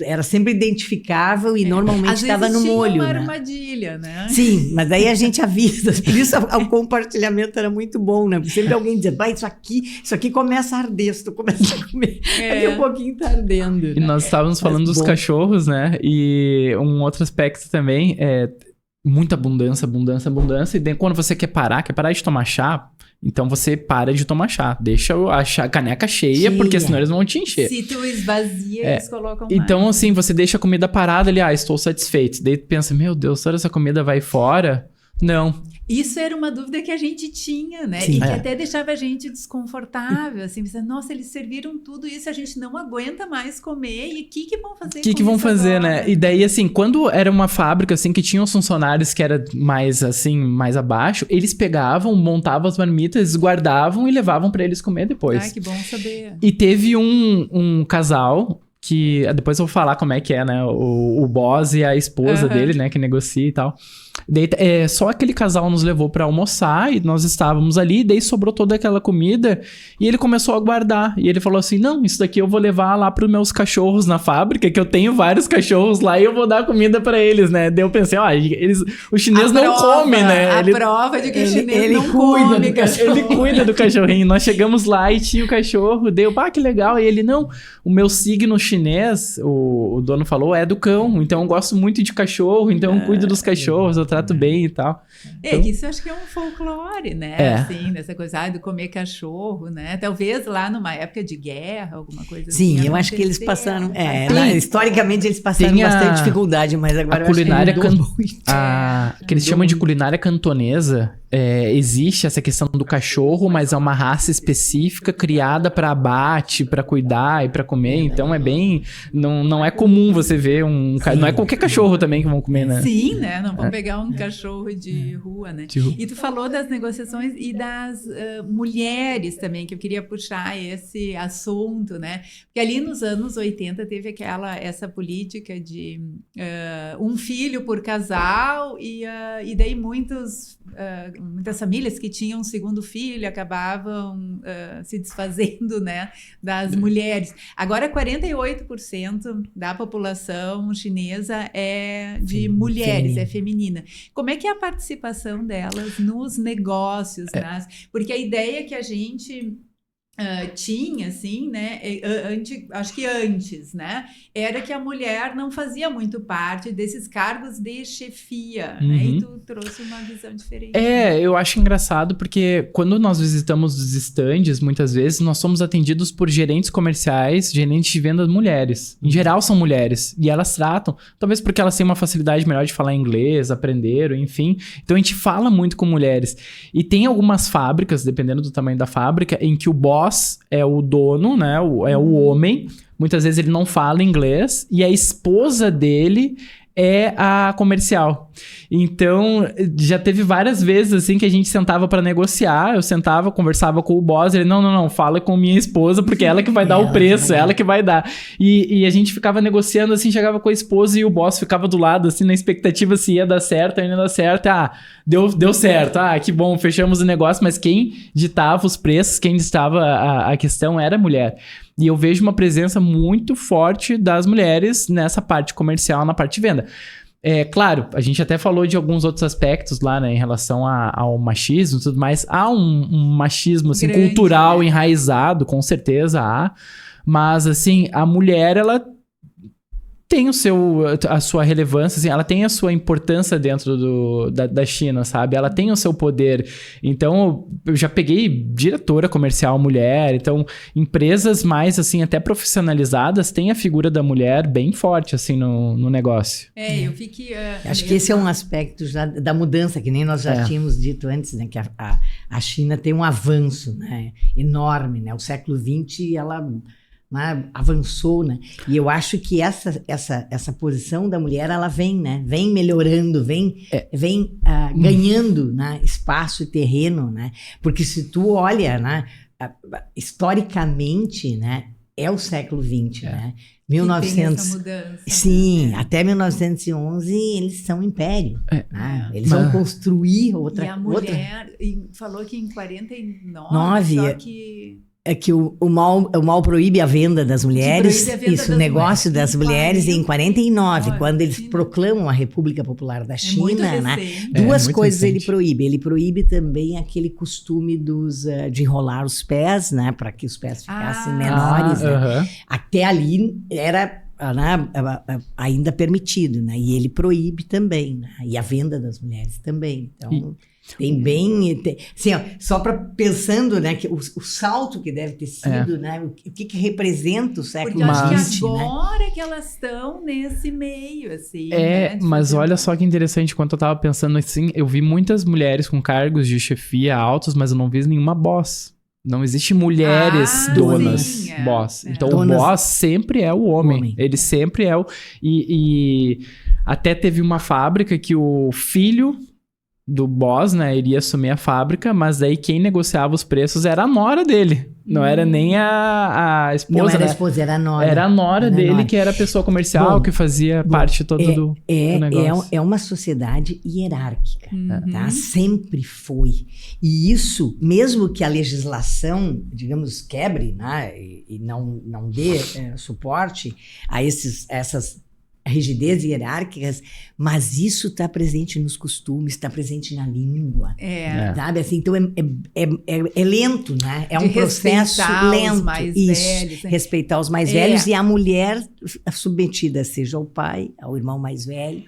Era sempre identificável e normalmente estava no molho. Uma né? armadilha, né? Sim, mas daí a gente avisa. Por isso o compartilhamento era muito bom, né? Porque sempre alguém dizia, isso aqui começa a arder, se tu começa a comer. Daqui a pouquinho tá ardendo. E nós estávamos falando dos cachorros, né? E um outro aspecto também é muita abundância. E daí quando você quer parar de tomar chá, então você para de tomar chá. Deixa a caneca cheia, porque senão eles vão te encher. Se tu esvazia, eles colocam mais. Então, assim, você deixa a comida parada ali, estou satisfeito. Daí tu pensa, meu Deus, toda essa comida vai fora? Não. Isso era uma dúvida que a gente tinha, né? Sim. E que até deixava a gente desconfortável, assim, pensando, nossa, eles serviram tudo isso, a gente não aguenta mais comer, e o que vão fazer O que vão fazer, agora? né? E daí, assim, quando era uma fábrica, assim, que tinha os funcionários que era mais, assim, mais abaixo, eles pegavam, montavam as marmitas, guardavam e levavam pra eles comer depois. Ah, que bom saber. E teve um casal que depois eu vou falar como é que é, né? O boss e a esposa dele, né? Que negocia e tal. Daí, só aquele casal nos levou pra almoçar e nós estávamos ali, daí sobrou toda aquela comida e ele começou a guardar. E ele falou assim, não, isso daqui eu vou levar lá pros meus cachorros na fábrica, que eu tenho vários cachorros lá e eu vou dar comida pra eles, né? Daí eu pensei, o chinês não come, né? A prova de que o chinês ele não cuida come do cachorro. Ele cuida do cachorrinho. Nós chegamos lá e tinha o cachorro. Deu, que legal. E ele, não, o meu signo chinês, o dono falou, é do cão. Então eu gosto muito de cachorro. Então eu cuido dos cachorros, eu trato bem e tal. Então, Isso eu acho que é um folclore, né? Assim, dessa coisa do comer cachorro, né? Talvez lá numa época de guerra, alguma coisa assim. Sim, eu acho que eles passaram... Né? Historicamente eles passaram bastante dificuldade, mas agora a culinária eu acho que muito. que eles chamam de culinária cantonesa. Existe essa questão do cachorro, mas é uma raça específica criada para abate, para cuidar e para comer. Então é bem... Não é comum você ver não é qualquer cachorro também que vão comer, né? Sim, né? Não vão pegar um cachorro de rua, né? E tu falou das negociações e das mulheres também, que eu queria puxar esse assunto, né? Porque ali nos anos 80 teve essa política de um filho por casal e daí muitos muitas famílias que tinham um segundo filho acabavam se desfazendo, né, das mulheres. Agora, 48% da população chinesa é de mulheres, é feminina. Como é que é a participação delas nos negócios? Porque a ideia que a gente tinha, assim, né, acho que antes, né, era que a mulher não fazia muito parte desses cargos de chefia, né, e tu trouxe uma visão diferente. Eu acho engraçado porque quando nós visitamos os estandes, muitas vezes, nós somos atendidos por gerentes comerciais, gerentes de vendas mulheres. Em geral, são mulheres. E elas tratam, talvez porque elas têm uma facilidade melhor de falar inglês, aprenderam, enfim. Então, a gente fala muito com mulheres. E tem algumas fábricas, dependendo do tamanho da fábrica, em que o boss é o dono, né? É o homem. Muitas vezes ele não fala inglês. E a esposa dele é a comercial. Então, já teve várias vezes, assim, que a gente sentava para negociar. Eu sentava, conversava com o boss. Ele, não, fala com minha esposa, porque é ela que vai dar o preço, é ela que vai dar. E a gente ficava negociando, assim, chegava com a esposa e o boss ficava do lado, assim, na expectativa se ia dar certo, ainda não dá certo. Deu certo. Que bom, fechamos o negócio. Mas quem ditava os preços, quem ditava a questão era a mulher. E eu vejo uma presença muito forte das mulheres nessa parte comercial, na parte de venda. Claro, a gente até falou de alguns outros aspectos lá, né, em relação ao machismo e tudo mais. Há um machismo, assim, grande, cultural, né, enraizado, com certeza há. Mas, assim, a mulher, ela tem a sua relevância, assim, ela tem a sua importância dentro da China, sabe? Ela tem o seu poder. Então, eu já peguei diretora comercial mulher. Então, empresas mais, assim, até profissionalizadas têm a figura da mulher bem forte, assim, no negócio. Eu fiquei... Acho que esse é um aspecto já da mudança, que nem nós já tínhamos dito antes, né? Que a China tem um avanço, né, enorme, né? O século XX, ela... avançou, né? E eu acho que essa posição da mulher, ela vem, né? Vem melhorando, vem ganhando, né, espaço e terreno, né? Porque se tu olha, né, historicamente, né, é o século XX, né? 1900, essa mudança, sim, né? Até 1911 eles são império, né? Eles vão construir outra... E a mulher falou que em 49, só que... É que o Mao proíbe a venda das mulheres, o negócio das mulheres em 49, quando eles proclamam a República Popular da China, né? Duas coisas recente. Ele proíbe também aquele costume de enrolar os pés, né? Para que os pés ficassem menores, né? Até ali era ainda permitido, né? E ele proíbe também, né? E a venda das mulheres também, então... assim, só para pensando, né, que o salto que deve ter sido, né, o que representa o século XX. Porque acho que agora que elas estão nesse meio, assim. Né, mas olha só que interessante, quando eu tava pensando assim, eu vi muitas mulheres com cargos de chefia altos, mas eu não vi nenhuma boss. Não existe mulheres donas, boss. Então o boss sempre é o homem. Ele sempre é o... E até teve uma fábrica que o filho do boss, né, iria assumir a fábrica, mas aí quem negociava os preços era a nora dele. Não era nem a esposa, não era, né? A esposa, era a nora. Era a nora dele, que era a pessoa comercial, que fazia parte toda do negócio. É uma sociedade hierárquica, tá? Sempre foi. E isso, mesmo que a legislação, digamos, quebre, né, e não dê suporte a essas rigidez hierárquicas, mas isso está presente nos costumes, está presente na língua, sabe? Assim, então é lento, né? É um processo lento. Respeitar os mais velhos e a mulher submetida, seja ao pai, ao irmão mais velho,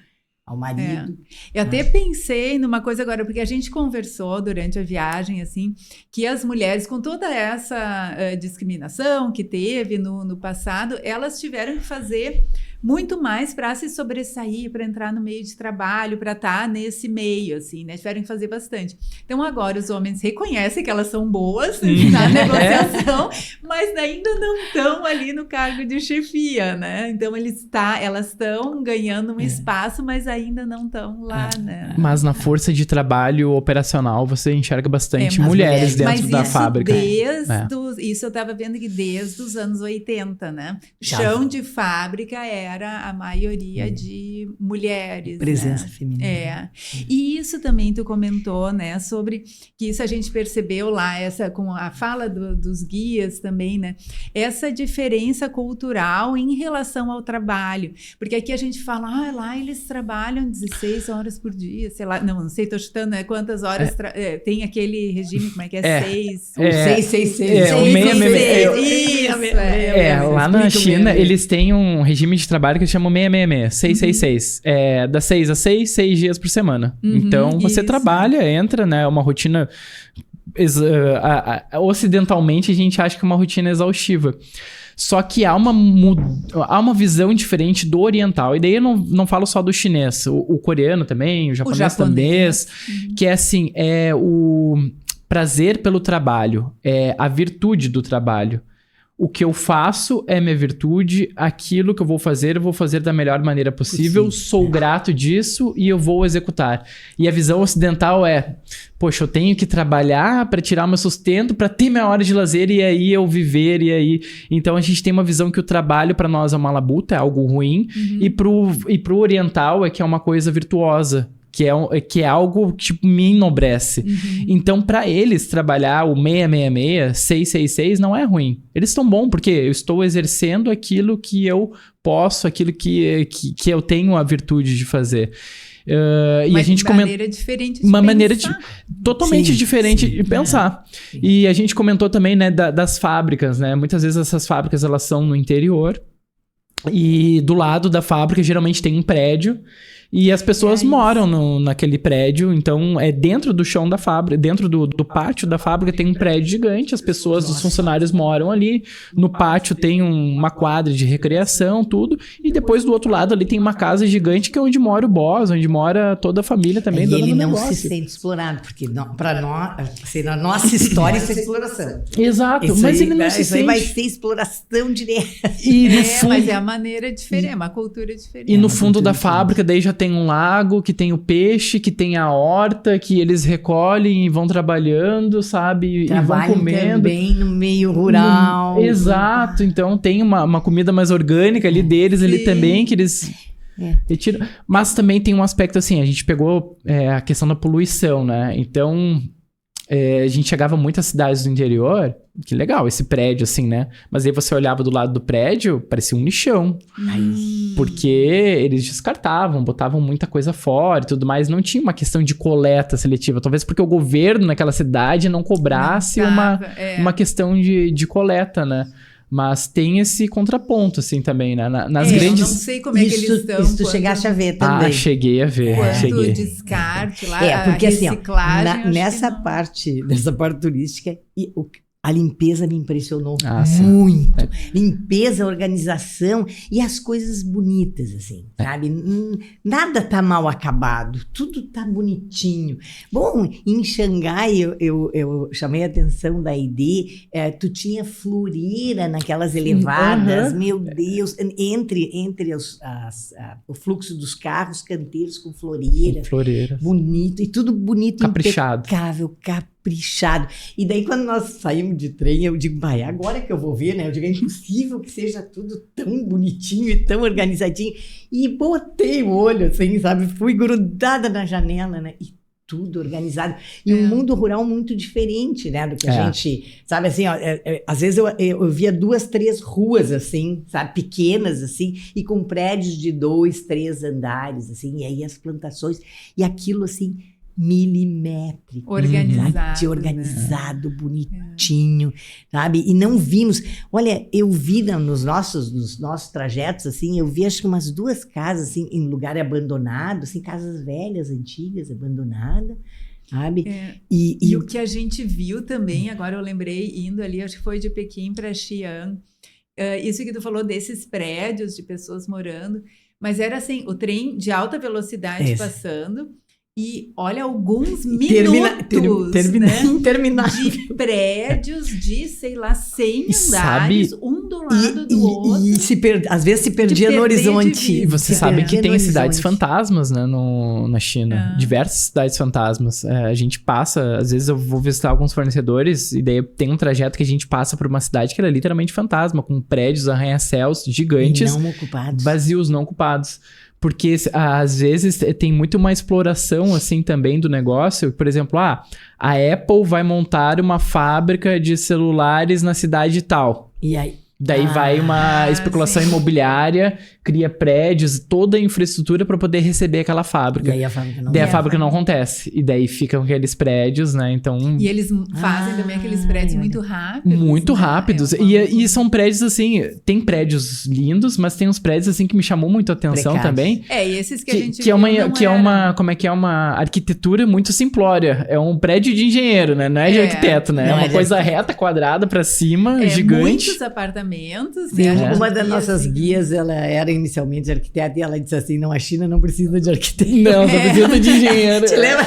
ao marido. Eu até pensei numa coisa agora, porque a gente conversou durante a viagem, assim, que as mulheres, com toda essa discriminação que teve no passado, elas tiveram que fazer muito mais para se sobressair, para entrar no meio de trabalho, para estar nesse meio, assim, né? Tiveram que fazer bastante. Então, agora os homens reconhecem que elas são boas na negociação, mas ainda não estão ali no cargo de chefia, né? Então, elas estão ganhando um espaço, mas ainda não estão lá, né? Mas na força de trabalho operacional, você enxerga bastante mulheres dentro da fábrica. Isso eu estava vendo que desde os anos 80, né? Chão de fábrica era a maioria de mulheres. Presença né? feminina. E isso também tu comentou, né, sobre que isso a gente percebeu lá, com a fala dos guias também, né, essa diferença cultural em relação ao trabalho, porque aqui a gente fala, lá eles trabalham 16 horas por dia, sei lá, não sei, tô chutando, né, quantas horas tem aquele regime, como é que é? 6? O 666. O 666. Isso, lá na China, eles têm um regime de trabalho que eles chamam 666, 666. Das 6 às 6, 6 dias por semana. Então, você trabalha, entra, né? Uma rotina... ocidentalmente, a gente acha que é uma rotina exaustiva. Só que há uma visão diferente do oriental. E daí eu não falo só do chinês. O coreano também, o japonês também. Que é assim, o prazer pelo trabalho. É a virtude do trabalho. O que eu faço é minha virtude, aquilo que eu vou fazer da melhor maneira possível, sou grato disso e eu vou executar. E a visão ocidental é, poxa, eu tenho que trabalhar para tirar meu sustento, para ter minha hora de lazer e aí eu viver, e aí... Então a gente tem uma visão que o trabalho para nós é uma labuta, é algo ruim, e pro oriental é que é uma coisa virtuosa. Que é algo que tipo, me enobrece. Então, para eles, trabalhar o 666, 666 não é ruim. Eles estão bom porque eu estou exercendo aquilo que eu posso, aquilo que eu tenho a virtude de fazer. E a gente maneira diferente de uma pensar. Maneira totalmente diferente de pensar. E a gente comentou também, né, das fábricas, né? Muitas vezes essas fábricas, elas são no interior. E do lado da fábrica, geralmente tem um prédio. E as pessoas moram naquele prédio, então é dentro do chão da fábrica, dentro do pátio da fábrica tem um prédio gigante, as pessoas, os funcionários moram ali, no pátio tem uma quadra de recreação, tudo, e depois do outro lado ali tem uma casa gigante que é onde mora o boss, onde mora toda a família também. E ele não se sente explorado, porque para nós, assim, na nossa história isso é exploração. Exato, isso mas aí, ele não se isso sente. Aí vai ser exploração direta. E no fundo, mas é a maneira diferente, é uma cultura diferente. E no fundo da fábrica daí já tem um lago, que tem o peixe, que tem a horta, que eles recolhem e vão trabalhando, sabe? Trabalham e vão comendo. Também no meio rural. Exato, então tem uma comida mais orgânica ali deles ali também, que eles retiram. Mas também tem um aspecto assim, a gente pegou a questão da poluição, né? Então... a gente chegava muito às cidades do interior, que legal, esse prédio assim, né? Mas aí você olhava do lado do prédio, parecia um lixão. Porque eles descartavam, botavam muita coisa fora e tudo mais. Não tinha uma questão de coleta seletiva. Talvez porque o governo naquela cidade não cobrasse uma questão de coleta, né? Mas tem esse contraponto, assim, também, né? Nas grandes... Eu não sei como é que eles estão. Isso tu chegaste a ver também. Cheguei a ver. Quanto descarte lá, porque a reciclagem... Assim, nessa parte turística, a limpeza me impressionou sim. muito. Limpeza, organização e as coisas bonitas, assim, sabe? Nada tá mal acabado, tudo tá bonitinho. Bom, em Xangai, eu chamei a atenção da ID, tu tinha floreira naquelas elevadas, meu Deus, entre o fluxo dos carros, canteiros com floreiras. Bonito, e tudo bonito, caprichado. Impecável, caprichado. E daí, quando nós saímos de trem, eu digo, agora que eu vou ver, né? Eu digo, é impossível que seja tudo tão bonitinho e tão organizadinho. E botei o olho, assim, sabe? Fui grudada na janela, né? E tudo organizado. E um mundo rural muito diferente, né? Do que a gente... Sabe, assim, ó, às vezes eu via 2, 3 ruas, assim, sabe? Pequenas, assim, e com prédios de 2, 3 andares, assim. E aí as plantações. E aquilo, assim... milimétrico, organizado, bonitinho, sabe? E não vimos, olha, eu vi nos nossos trajetos, assim, eu vi acho que umas 2 casas, assim, em lugar abandonado, assim, casas velhas, antigas, abandonadas, sabe? E o que a gente viu também, agora eu lembrei, indo ali, acho que foi de Pequim para Xi'an, isso que tu falou desses prédios de pessoas morando, mas era assim, o trem de alta velocidade passando. E olha, alguns minutos, né? Interminável. De prédios de, sei lá, 100 E andares, um do lado do outro. E às vezes se perdia no horizonte. E você Se sabe perdia que tem no cidades horizonte. fantasmas, né, na China. Diversas cidades fantasmas. A gente passa, às vezes eu vou visitar alguns fornecedores e daí tem um trajeto que a gente passa por uma cidade que ela é literalmente fantasma, com prédios, arranha-céus gigantes, Não ocupados. vazios, não ocupados. Porque às vezes tem muito uma exploração assim também do negócio. Por exemplo, a Apple vai montar uma fábrica de celulares na cidade tal. E aí? Daí vai uma especulação sim. imobiliária, cria prédios, toda a infraestrutura para poder receber aquela fábrica. E aí a fábrica não... Daí a fábrica não acontece. E daí ficam aqueles prédios, né? Então... E eles fazem também aqueles prédios muito rápidos. Muito né? rápidos. E são prédios, assim... Tem prédios lindos, mas tem uns prédios, assim, que me chamou muito a atenção Precários. também. E esses que a gente Que é uma, viu não que é eram. uma... Como é que é? Uma arquitetura muito simplória. É um prédio de engenheiro, né? Não é de arquiteto, né? Não, É uma é de coisa reta, quadrada pra cima, É, gigante. muitos apartamentos. Sim, né? A gente uma das via, nossas assim, guias, ela era inicialmente arquiteta e ela disse assim, não, a China não precisa de arquiteto. Não, só precisa de engenheiro. Te lembra?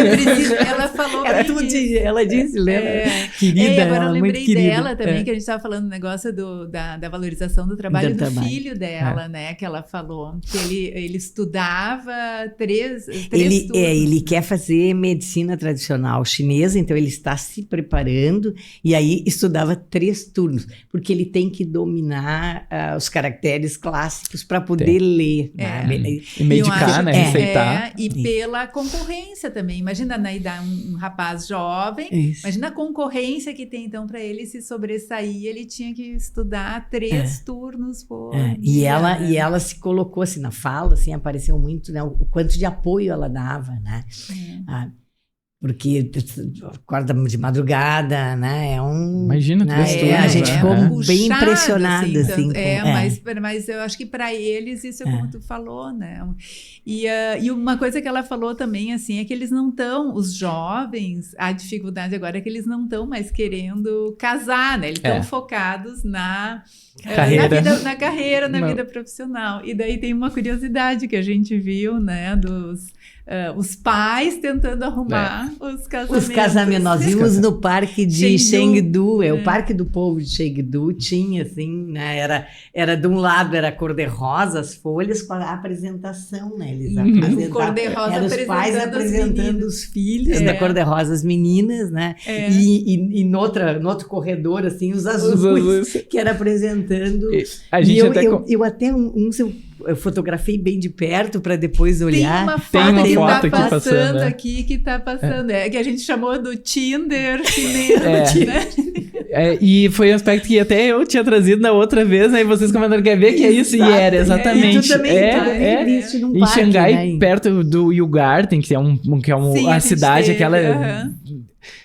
precisa, ela falou Era bem tudo isso. de, ela disse, lembra? É. Querida, E agora eu ela, muito lembrei querida. dela também, que a gente estava falando do negócio da valorização do trabalho Do do trabalho. filho dela, né? Que ela falou que ele estudava três Ele, turnos. ele quer fazer medicina tradicional chinesa, então ele está se preparando e aí estudava 3 turnos, porque ele tem que dominar os caracteres clássicos para poder ler. É. Né? E medicar, né? Receitar. E pela concorrência também. Imagina na idade, um rapaz jovem, Isso. imagina a concorrência que tem então para ele se sobressair, ele tinha que estudar 3 turnos por E dia, ela, né? e ela se colocou assim na fala, assim, apareceu muito, né, o quanto de apoio ela dava, né? Porque acorda de madrugada, né? É um. Imagina, né? 3 turnos, A gente né? ficou É. bem impressionada, assim. Mas eu acho que para eles isso é como tu falou, né? E uma coisa que ela falou também, assim, é que eles não estão, os jovens, a dificuldade agora é que eles não estão mais querendo casar, né? Eles estão focados na carreira, na vida profissional. E daí tem uma curiosidade que a gente viu, né? Os pais tentando arrumar os casamentos. Os casamentos. Nós vimos no parque de Chengdu, o parque do povo de Chengdu tinha, assim, né? Era de um lado, era cor-de-rosa, as folhas com a apresentação, né? Eles apresentavam. Cor-de-rosa Eram os pais apresentando os filhos da cor-de-rosa, as meninas, né? E no outro corredor, assim, os azuis, que era apresentando. A gente eu até eu fotografei bem de perto para depois olhar. Tem uma foto que tá aqui passando, aqui que tá passando. Que a gente chamou do Tinder chinês, né? E foi um aspecto que até eu tinha trazido na outra vez, né? E vocês comentaram, quer ver que é isso? E era, exatamente. E tu também viste num em parque, Xangai, né? perto do Yugarten, que é a cidade, aquela...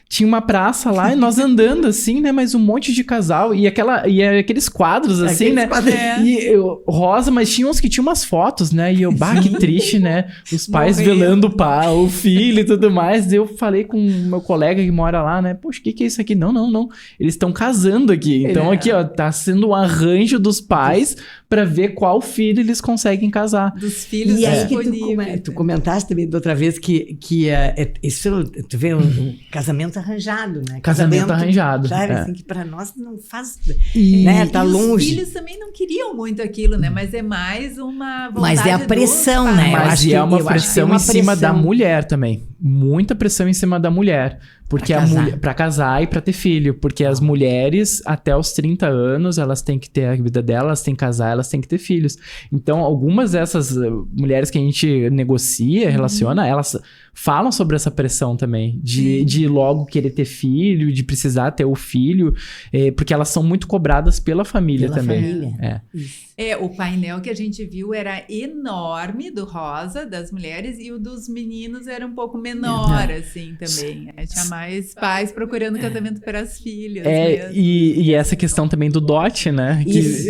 Tinha uma praça lá e nós andando assim, né? Mas um monte de casal e aqueles quadros assim, né? Rosa, mas tinha uns que tinham umas fotos, né? E eu, que triste, né? Os pais velando o filho e tudo mais. Eu falei com o meu colega que mora lá, né? Poxa, o que é isso aqui? Não. Eles estão casando aqui. Então aqui, ó, tá sendo um arranjo dos pais para ver qual filho eles conseguem casar. Dos filhos e aí que tu comentaste também da outra vez que isso, tu vê um casamento arranjado, né? Casamento arranjado. Sabe, assim, que para nós não faz, né? Tá longe. Os filhos também não queriam muito aquilo, né? Mas é mais uma vontade. Mas é a pressão, né? Mas é uma pressão em cima da mulher também. Muita pressão em cima da mulher. Porque para casar e para ter filho. Porque as mulheres, até os 30 anos, elas têm que ter a vida delas, têm que casar, elas têm que ter filhos. Então, algumas dessas mulheres que a gente negocia, relaciona, elas falam sobre essa pressão também. De logo querer ter filho, de precisar ter o filho. Porque elas são muito cobradas pela família também. Família. O painel que a gente viu era enorme, do rosa, das mulheres, e o dos meninos era um pouco menor. menor, assim, também. Tinha mais pais procurando casamento para as filhas. E essa questão também do dote, né? Isso.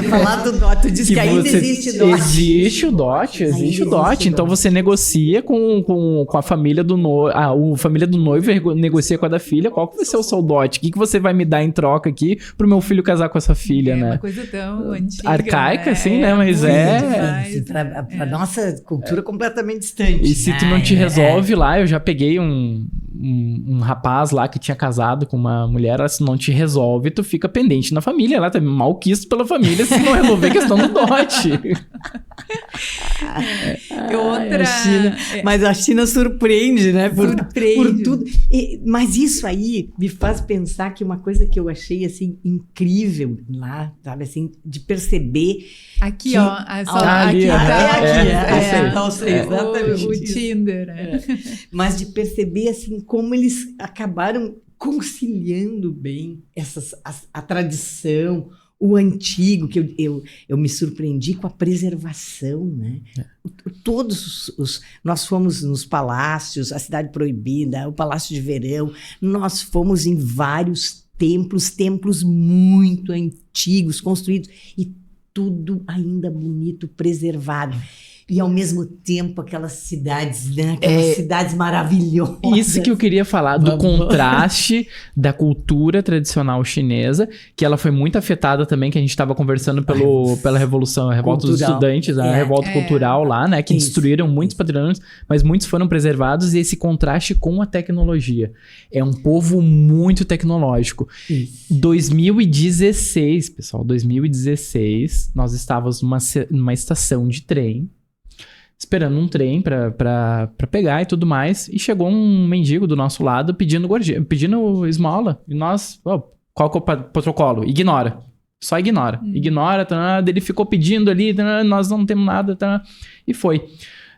Falar do dote, tu diz que ainda existe dote. Existe o dote. Então você negocia com a família do noivo, a família do noivo negocia com a da filha, qual que vai ser o seu dote? O que você vai me dar em troca aqui pro meu filho casar com essa filha, né? É uma coisa tão antiga, arcaica, né? Assim, né? Mas pra nossa cultura completamente distante. E se tu não te resolve lá, eu já peguei um rapaz lá que tinha casado com uma mulher, ela, se não te resolve, tu fica pendente na família, lá tá malquisto pela família se não resolver a questão do dote. Mas a China surpreende, né? Por tudo. Mas isso aí me faz pensar que uma coisa que eu achei, assim, incrível lá, sabe, assim, de perceber... Aqui, que... ó. aqui, exatamente. O Tinder, né? Mas de perceber, assim, como eles acabaram conciliando bem a tradição, o antigo, que eu me surpreendi com a preservação, né? Nós fomos nos palácios, a Cidade Proibida, o Palácio de Verão, nós fomos em vários templos muito antigos, construídos, e tudo ainda bonito, preservado. E, ao mesmo tempo, aquelas cidades, né? Aquelas cidades maravilhosas. Isso que eu queria falar, do contraste da cultura tradicional chinesa, que ela foi muito afetada também, que a gente estava conversando pela revolução, a revolta dos estudantes, a revolta cultural lá, né? Que destruíram muitos patrimônios, mas muitos foram preservados, e esse contraste com a tecnologia. É um povo muito tecnológico. 2016, pessoal, 2016, nós estávamos numa estação de trem, esperando um trem pra pegar e tudo mais, e chegou um mendigo do nosso lado pedindo esmola, e nós, qual que é o protocolo? Ignora, só ignora, ele ficou pedindo ali, nós não temos nada, e foi.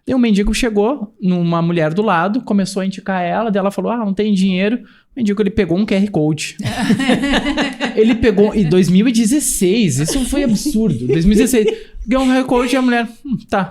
Daí um mendigo chegou numa mulher do lado, começou a indicar ela, daí ela falou, não tem dinheiro. O mendigo, ele pegou um QR Code. Ele pegou em 2016, isso foi absurdo, 2016, ganhou um QR Code e a mulher,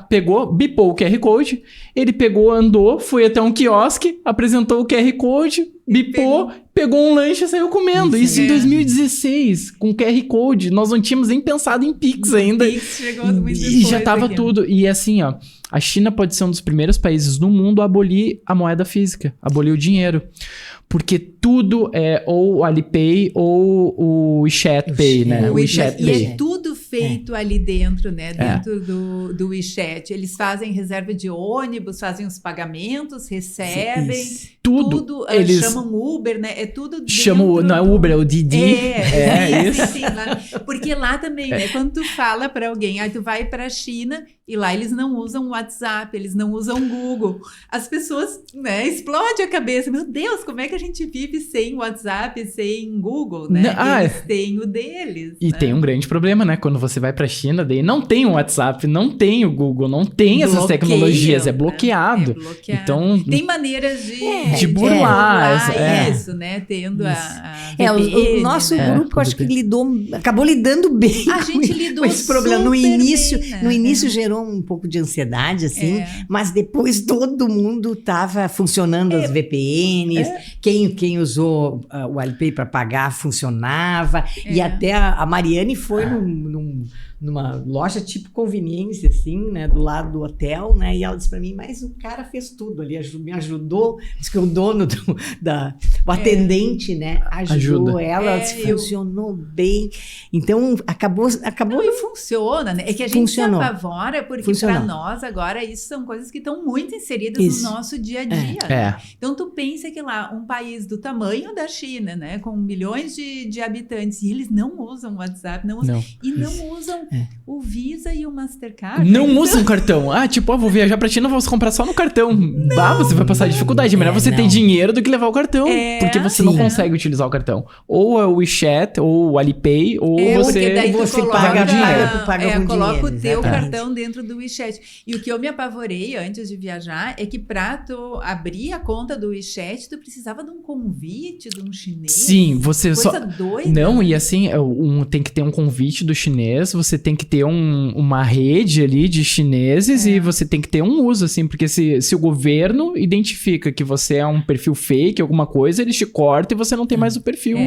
pegou, bipou o QR Code, ele pegou, andou, foi até um quiosque, apresentou o QR Code, bipou, pegou um lanche e saiu comendo. Isso em 2016, com QR Code. Nós não tínhamos nem pensado em Pix ainda. Pix chegou muito depois, e já tava tudo. E assim, ó, a China pode ser um dos primeiros países no mundo a abolir a moeda física, abolir o dinheiro. Porque tudo é ou o Alipay ou o WeChat Pay, né? O WeChat Pay. E é tudo feito ali dentro, né? Dentro do WeChat. Eles fazem reserva de ônibus, fazem os pagamentos, recebem. Tudo eles chamam Uber, né? É tudo chamam, não é Uber, é o Didi. Isso. Sim, lá, porque lá também, né? Quando tu fala para alguém, aí tu vai para a China e lá eles não usam WhatsApp, eles não usam Google. As pessoas, né, explodem a cabeça. Meu Deus, como é que a gente vive sem WhatsApp, sem Google, né? Eles têm o deles. E tem um grande problema, né? Quando você vai pra China, daí não tem o WhatsApp, não tem o Google, não tem essas tecnologias, é bloqueado. É bloqueado. Então, tem maneiras de burlar isso, né? Tendo o nosso grupo, acho que acabou lidando bem a gente lidou com esse problema. No início, bem, né? No início gerou um pouco de ansiedade, assim, mas depois todo mundo estava funcionando as VPNs, quem usou o Alipay para pagar funcionava, e até a Mariane foi numa loja tipo conveniência, assim, né, do lado do hotel, né, e ela disse para mim, mas o cara fez tudo ali, me ajudou, disse que o dono o atendente, né, ajudou ela disse, funcionou bem, então acabou e funciona, né, é que a gente se apavora, porque para nós agora isso são coisas que estão muito inseridas no nosso dia a dia, né? Então tu pensa que lá, um país do tamanho da China, né, com milhões de habitantes, e eles não usam WhatsApp, não usam o Visa e o Mastercard. Não usam cartão. Vou viajar pra China, vou comprar só no cartão. Você vai passar dificuldade. Melhor você ter dinheiro do que levar o cartão. Porque você não consegue utilizar o cartão. Ou é o WeChat, ou o Alipay, ou você paga dinheiro. Coloca o teu cartão dentro do WeChat. E o que eu me apavorei antes de viajar é que pra tu abrir a conta do WeChat, tu precisava de um convite de um chinês. Sim, você coisa doida. Não, e assim, tem que ter um convite do chinês, você você tem que ter uma rede ali de chineses e você tem que ter um uso, assim, porque se o governo identifica que você é um perfil fake, alguma coisa, eles te cortam e você não tem mais o perfil.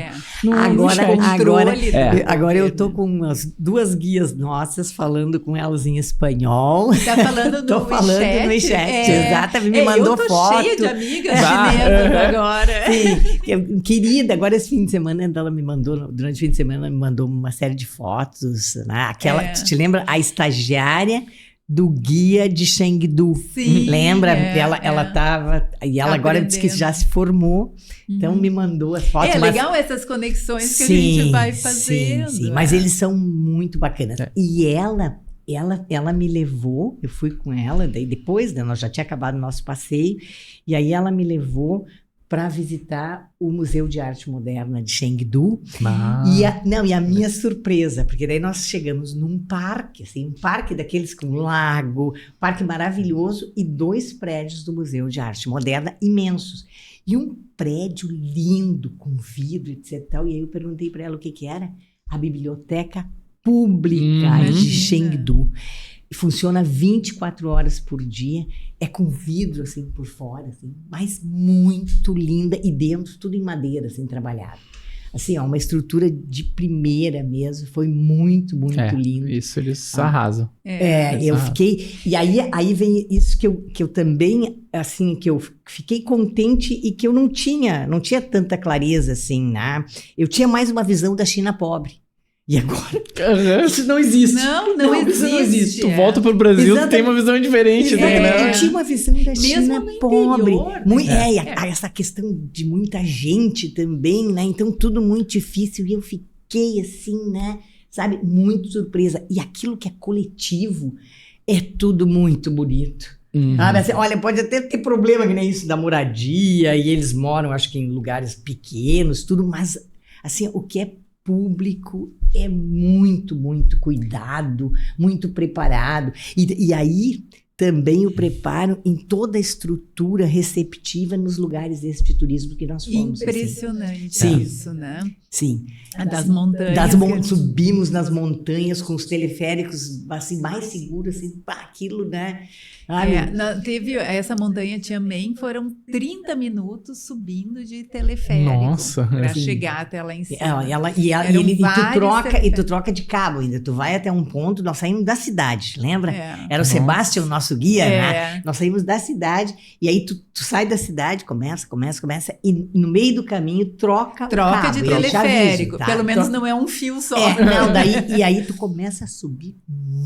Agora eu tô com umas 2 guias nossas falando com elas em espanhol. Tá falando no no WeChat, exatamente, me mandou eu tô foto. cheia de amigas chinesas agora. Sim, querida, agora esse fim de semana ela me mandou, durante o fim de semana ela me mandou uma série de fotos, né? Tu te lembra? A estagiária do guia de Chengdu. Sim, lembra? Ela tava, e ela agora disse que já se formou, então me mandou as fotos. É legal essas conexões que a gente vai fazendo. Sim, mas eles são muito bacanas. E ela me levou, eu fui com ela, daí depois, né, nós já tinha acabado o nosso passeio, e aí ela me levou para visitar o Museu de Arte Moderna de Chengdu. E a minha surpresa, porque daí nós chegamos num parque, assim, um parque daqueles com lago, parque maravilhoso, e 2 prédios do Museu de Arte Moderna imensos. E um prédio lindo, com vidro, etc. E aí eu perguntei para ela o que era. A Biblioteca Pública de Chengdu. Funciona 24 horas por dia, é com vidro assim por fora, assim, mas muito linda, e dentro tudo em madeira, assim, trabalhado. Assim, uma estrutura de primeira mesmo, foi muito lindo. Isso, eles arrasam. Eu fiquei, e aí vem isso que eu também, assim, que eu fiquei contente e que eu não tinha tanta clareza, assim, né? Eu tinha mais uma visão da China pobre. E agora? Isso não existe. Não existe. Tu volta pro Brasil, tu tem uma visão diferente. Eu tinha uma visão da China pobre. Interior, essa questão de muita gente também, né? Então, tudo muito difícil. E eu fiquei assim, né? Sabe? Muito surpresa. E aquilo que é coletivo é tudo muito bonito. Assim, olha, pode até ter problema que nem isso da moradia, e eles moram, acho que em lugares pequenos, tudo, mas assim, o que é público é muito cuidado, muito preparado. E aí também o preparo em toda a estrutura receptiva nos lugares desse de turismo que nós fomos. Impressionante isso, né? Sim. Das montanhas. Subimos nas montanhas com os teleféricos assim, mais seguros, assim, aquilo, né? Teve essa montanha Tianmen, foram 30 minutos subindo de teleférico para chegar até lá em cima. E tu troca de cabo ainda. Tu vai até um ponto, nós saímos da cidade, lembra? Era o Sebastião, nosso guia, né? Nós saímos da cidade, e aí tu sai da cidade, começa, e no meio do caminho troca o cabo, de teleférico. Tá? Pelo menos não é um fio só. E aí tu começa a subir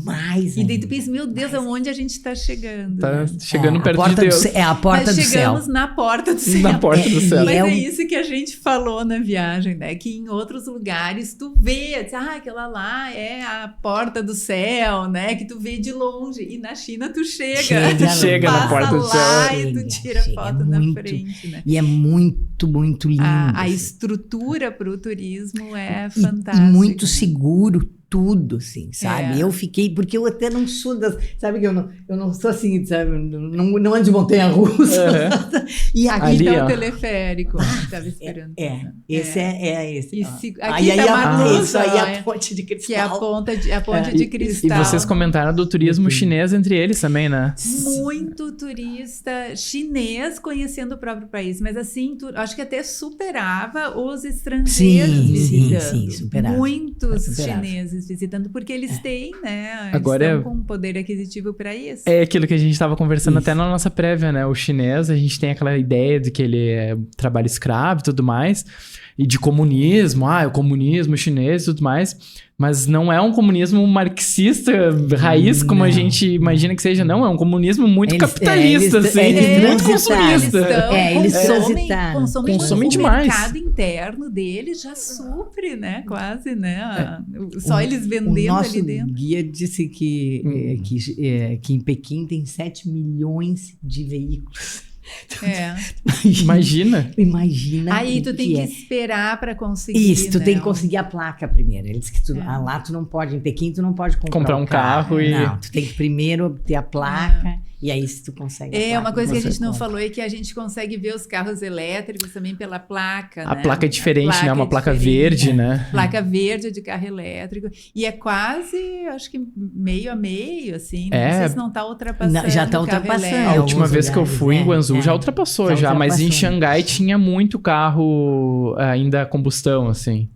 mais. E daí tu pensa, meu Deus, aonde a gente está chegando? Tá chegando perto de Deus. A porta do céu. Mas chegamos na porta do céu. Na porta do céu. Mas é isso que a gente falou na viagem, né? Que em outros lugares tu vê, aquela lá é a porta do céu, né? Que tu vê de longe. E na China tu chega na porta do céu. E tu tira foto na frente, né? E é muito lindo. A estrutura para o turismo é fantástica. E muito seguro. Tudo, assim, sabe? Eu fiquei, porque eu até não sou sabe que eu não sou assim, sabe? Não ando de montanha-russa. E aqui tá o teleférico, estava esperando. Esse é esse. Aqui tá isso aí é a ponte de cristal. Que é a ponte de cristal. E vocês comentaram do turismo chinês entre eles também, né? Muito turista chinês conhecendo o próprio país, mas assim, acho que até superava os estrangeiros visitando. Sim, superava. Muitos chineses visitando, porque eles têm, né? Agora estão com poder aquisitivo para isso. É aquilo que a gente estava conversando até na nossa prévia, né? O chinês, a gente tem aquela ideia de que ele é trabalho escravo e tudo mais, e de comunismo, o comunismo chinês e tudo mais, mas não é um comunismo marxista raiz, como a gente imagina que seja, não, é um comunismo muito capitalista, muito consumista. Eles consomem demais. O mercado interno deles já supre, né, quase, né, só eles vendendo ali dentro. O nosso guia disse que em Pequim tem 7 milhões de veículos. Imagina. Aí tu tem que esperar para conseguir. Isso, tu tem que conseguir a placa primeiro. Ele disse que lá tu não pode, em Pequim tu não pode comprar um carro. Não, tu tem que primeiro ter a placa E aí se tu consegue... Uma coisa que a gente não compra. falou é que a gente consegue ver os carros elétricos também pela placa, A né? placa é diferente, né? Uma placa diferente. verde, né? Placa verde de carro elétrico. E é quase, acho que meio a meio, assim. Não sei se não está ultrapassando. Não, já tá o carro ultrapassando. elétrico. A última vez que eu lugares, fui em Guangzhou já ultrapassou já, mas em Xangai tinha muito carro ainda a combustão, assim.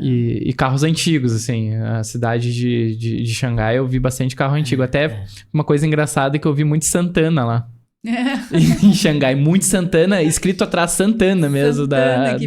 E carros antigos, assim. A cidade de Xangai eu vi bastante carro antigo. Até uma coisa engraçada é que eu vi muito Santana lá. Em Xangai, muito Santana, escrito atrás Santana mesmo. Santana,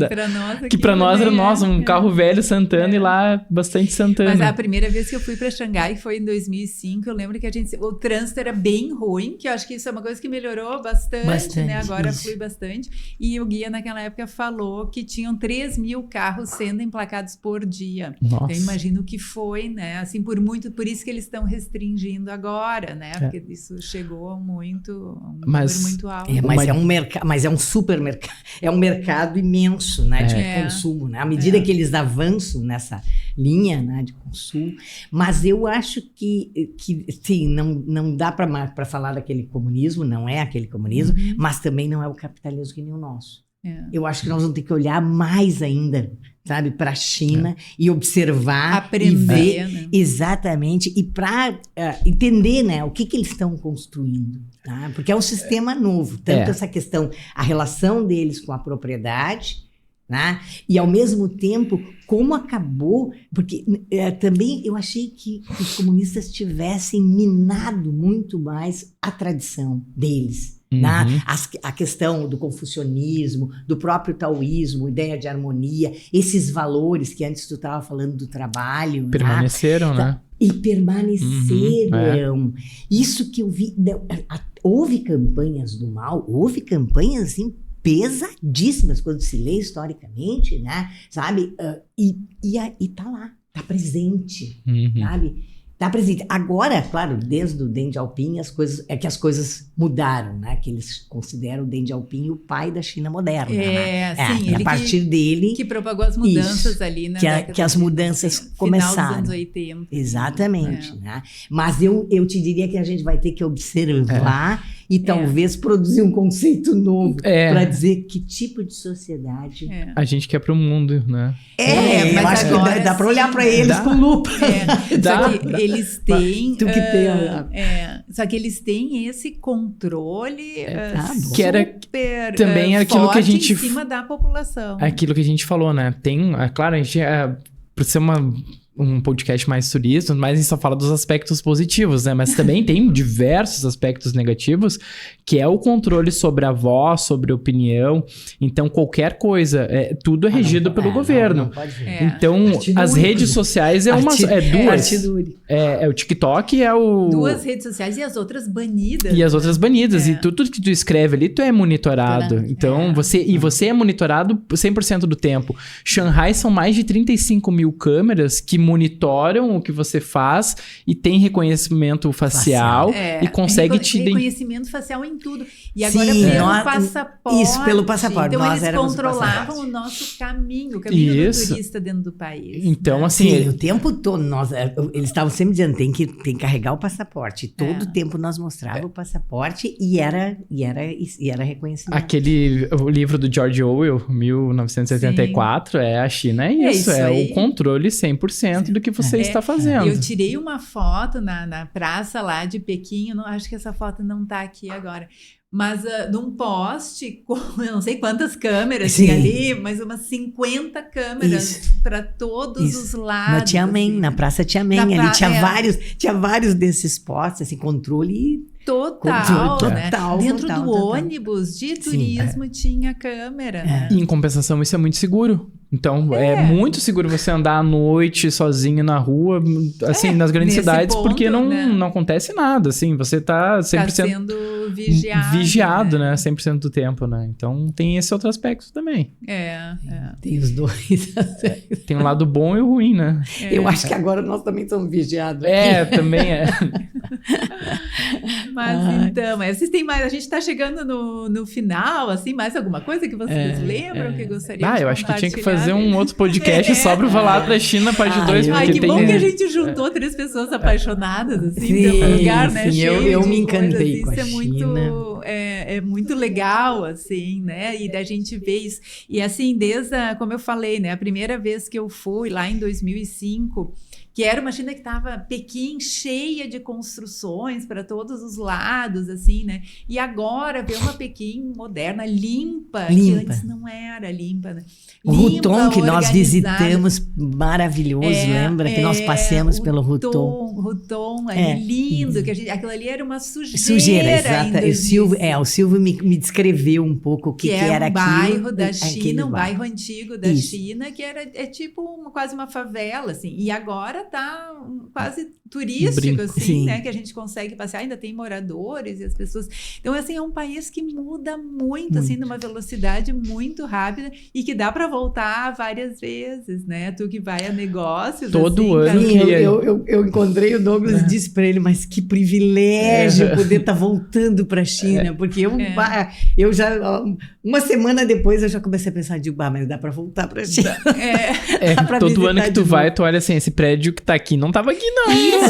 que pra nós era um carro velho Santana e lá bastante Santana. Mas a primeira vez que eu fui para Xangai foi em 2005. Eu lembro que o trânsito era bem ruim, que eu acho que isso é uma coisa que melhorou bastante, né? Agora flui bastante. E o guia naquela época falou que tinham 3.000 carros sendo emplacados por dia. Nossa. Eu imagino que foi, né? Assim, por isso que eles estão restringindo agora, né? Porque isso chegou a muito alto. Mas é um supermercado, é um mercado imenso, né, de consumo, né? À medida que eles avançam nessa linha, né, de consumo, mas eu acho que sim, não dá para falar daquele comunismo, não é aquele comunismo, mas também não é o capitalismo que nem o nosso. Eu acho que nós vamos ter que olhar mais ainda, sabe, para a China e observar, aprender, e ver, né? Exatamente, e para entender, né, o que eles estão construindo, tá? Porque é um sistema novo, tanto essa questão, a relação deles com a propriedade, né? E ao mesmo tempo, como acabou, porque também eu achei que os comunistas tivessem minado muito mais a tradição deles. A questão do confucionismo, do próprio taoísmo, ideia de harmonia, esses valores que antes tu estava falando do trabalho. Permaneceram, né? E permaneceram. Isso que eu vi. Houve campanhas do mal, houve campanhas assim, pesadíssimas quando se lê historicamente, né? Sabe? E tá lá, tá presente, sabe? Tá presente. Agora, claro, desde o Deng Xiaoping, as coisas mudaram, né? Que eles consideram o Deng Xiaoping o pai da China moderna. Sim, ele a partir dele que propagou as mudanças ali na década que as mudanças começaram. Final dos anos 80. Exatamente, né? Mas eu te diria que a gente vai ter que observar e talvez produzir um conceito novo para dizer que tipo de sociedade a gente quer para o mundo, né? Mas eu acho que dá para olhar para eles com lupa. Eles têm só que eles têm esse controle que era também aquilo que a gente em cima da população. Aquilo que a gente falou, né? Tem, claro, a gente por ser um podcast mais turista, mas a gente só fala dos aspectos positivos, né? Mas também tem diversos aspectos negativos, que é o controle sobre a voz, sobre a opinião. Então, qualquer coisa, tudo é regido pelo governo. Não pode ver. Então, as redes sociais duas. O TikTok e duas redes sociais e as outras banidas. E as outras banidas. E tudo que tu escreve ali, tu é monitorado. Então, você é monitorado 100% do tempo. Shanghai são mais de 35 mil câmeras que monitoram o que você faz e tem reconhecimento facial e consegue reconhecimento facial em tudo. E agora pelo passaporte. Isso, pelo passaporte. Então eles controlavam o nosso caminho, o caminho do turista dentro do país. Então, assim... o tempo todo, eles estavam sempre dizendo, tem que carregar o passaporte. Todo tempo nós mostrava o passaporte e era reconhecimento. O livro do George Orwell, 1984, a China é isso o controle 100% do que você está fazendo. Eu tirei uma foto na praça lá de Pequim, acho que essa foto não está aqui agora, mas num poste com eu não sei quantas câmeras tinha ali, mas umas 50 câmeras para todos os lados. Na Tianmen, na Praça Tianmen, ali tinha vários desses postes, assim, controle... Total, né? Dentro do ônibus de turismo tinha câmera, né? E em compensação, isso é muito seguro. Então, é muito seguro você andar à noite sozinho na rua, assim, nas grandes cidades, ponto, porque não acontece nada, assim, você tá 100% tá sendo vigiado, né? 100% do tempo, né? Então, tem esse outro aspecto também. Tem os dois. Tem o lado bom e o ruim, né? Eu acho que agora nós também somos vigiados. Também é. Mas então, vocês têm mais, a gente tá chegando no final, assim, mais alguma coisa que vocês lembram que gostariam de eu acho que tinha que fazer fazer um outro podcast só pra falar da China, parte 2, porque que tem... bom que a gente juntou 3 pessoas apaixonadas, assim, Sim, pelo lugar, né? sim, eu me encantei com a Isso China. é muito legal, assim, né? E da gente ver isso. E assim, como eu falei, né? A primeira vez que eu fui, lá em 2005... que era uma China que estava, Pequim, cheia de construções para todos os lados, assim, né? E agora ver uma Pequim moderna, limpa, que antes não era limpa, né? O Huton que nós visitamos, maravilhoso, lembra? Que nós passeamos pelo Huton. Huton, ali, lindo, que aquilo ali era uma sujeira, exato. O Silvio me descreveu um pouco o que era aquilo. Bairro da China, um bairro antigo da China, que é tipo quase uma favela, assim. E agora tá quase turístico, assim, né? Que a gente consegue passear, ainda tem moradores e as pessoas... Então, assim, é um país que muda muito, assim, numa velocidade muito rápida e que dá para voltar várias vezes, né? Tu que vai a negócios, todo assim, ano. Eu encontrei o Douglas e disse para ele, mas que privilégio poder estar voltando para a China, porque eu já... Uma semana depois eu já comecei a pensar, mas dá para voltar para a China. Todo ano que tu vai, tu olha assim, esse prédio que tá aqui não tava aqui, não. Isso,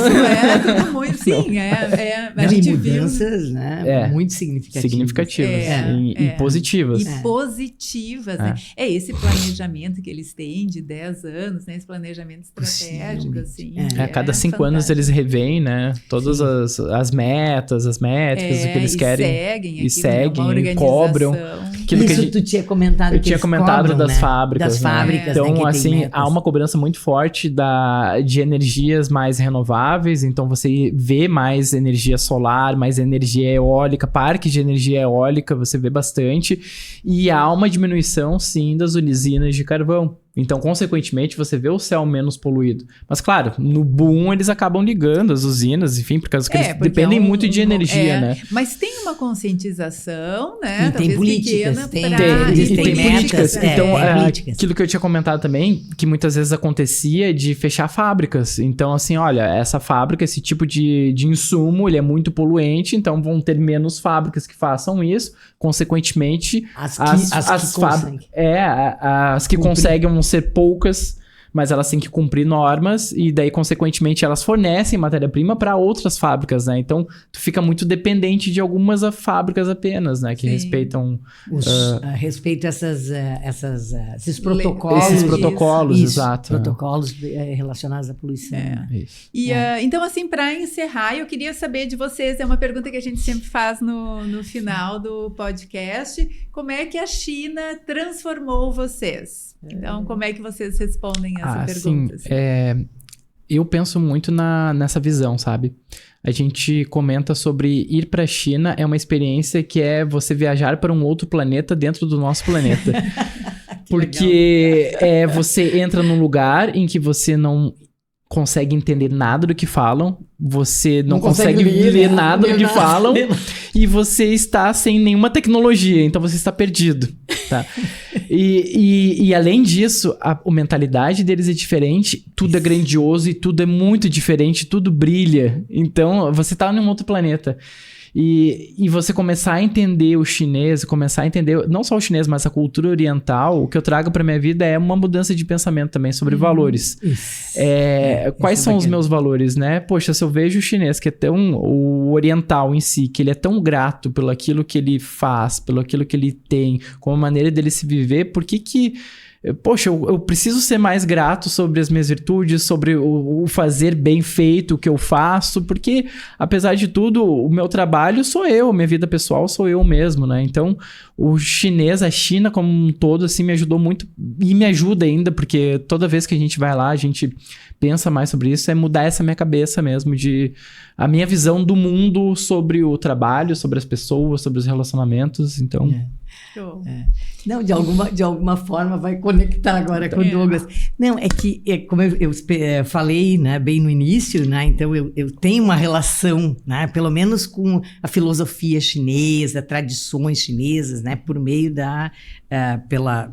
tudo muito... Sim, a gente mudanças, viu, né? Muito significativas. E positivas. E positivas, né? Esse planejamento que eles têm de 10 anos, né? Esse planejamento estratégico, assim. A cada 5 anos eles revêem, né? Todas as metas, as métricas, o que eles querem. Seguem, cobram. Isso tu tinha comentado. Eu tinha comentado cobram, das fábricas. Das fábricas, então, assim, há uma cobrança muito forte de energias mais renováveis. Então, você vê mais energia solar, mais energia eólica, parques de energia eólica, você vê bastante. E há uma diminuição, sim, das usinas de carvão. Então, consequentemente, você vê o céu menos poluído. Mas, claro, no boom eles acabam ligando as usinas, enfim, por causa que eles dependem muito de energia, né? Mas tem uma conscientização, né? E tem políticas, tem políticas. Então, políticas. Aquilo que eu tinha comentado também, que muitas vezes acontecia de fechar fábricas. Então, assim, olha, essa fábrica, esse tipo de insumo, ele é muito poluente, então vão ter menos fábricas que façam isso. Consequentemente, as que conseguem vão ser poucas, mas elas têm que cumprir normas e daí, consequentemente, elas fornecem matéria-prima para outras fábricas, né? Então, tu fica muito dependente de algumas fábricas apenas, né? Que respeitam... Respeito esses protocolos. Esses protocolos, exato. Protocolos relacionados à poluição. Então, assim, para encerrar, eu queria saber de vocês, é uma pergunta que a gente sempre faz no final do podcast, como é que a China transformou vocês? Então, como é que vocês respondem essa pergunta? Eu penso muito nessa visão, sabe? A gente comenta sobre ir para a China é uma experiência que é você viajar para um outro planeta dentro do nosso planeta. Porque você entra num lugar em que você não consegue entender nada do que falam, você não consegue ler nada do que falam, e você está sem nenhuma tecnologia, então você está perdido, tá? E além disso, a mentalidade deles é diferente, tudo é grandioso e tudo é muito diferente, tudo brilha, então você está em um outro planeta. E você começar a entender o chinês, começar a entender não só o chinês, mas a cultura oriental, o que eu trago para minha vida é uma mudança de pensamento também sobre valores. Quais são os meus valores, né? Poxa, se eu vejo o chinês, que é o oriental em si, que ele é tão grato pelo aquilo que ele faz, pelo aquilo que ele tem, como a maneira dele se viver, por que poxa, eu preciso ser mais grato sobre as minhas virtudes, sobre o fazer bem feito, o que eu faço, porque, apesar de tudo, o meu trabalho sou eu, minha vida pessoal sou eu mesmo, né? Então, o chinês, a China como um todo, assim, me ajudou muito e me ajuda ainda, porque toda vez que a gente vai lá, a gente pensa mais sobre isso, é mudar essa minha cabeça mesmo, a minha visão do mundo sobre o trabalho, sobre as pessoas, sobre os relacionamentos, então... Não, de alguma forma vai conectar agora com o Douglas. Não, é que, como eu falei, né, bem no início, né, então eu tenho uma relação, né, pelo menos com a filosofia chinesa, tradições chinesas, né, por meio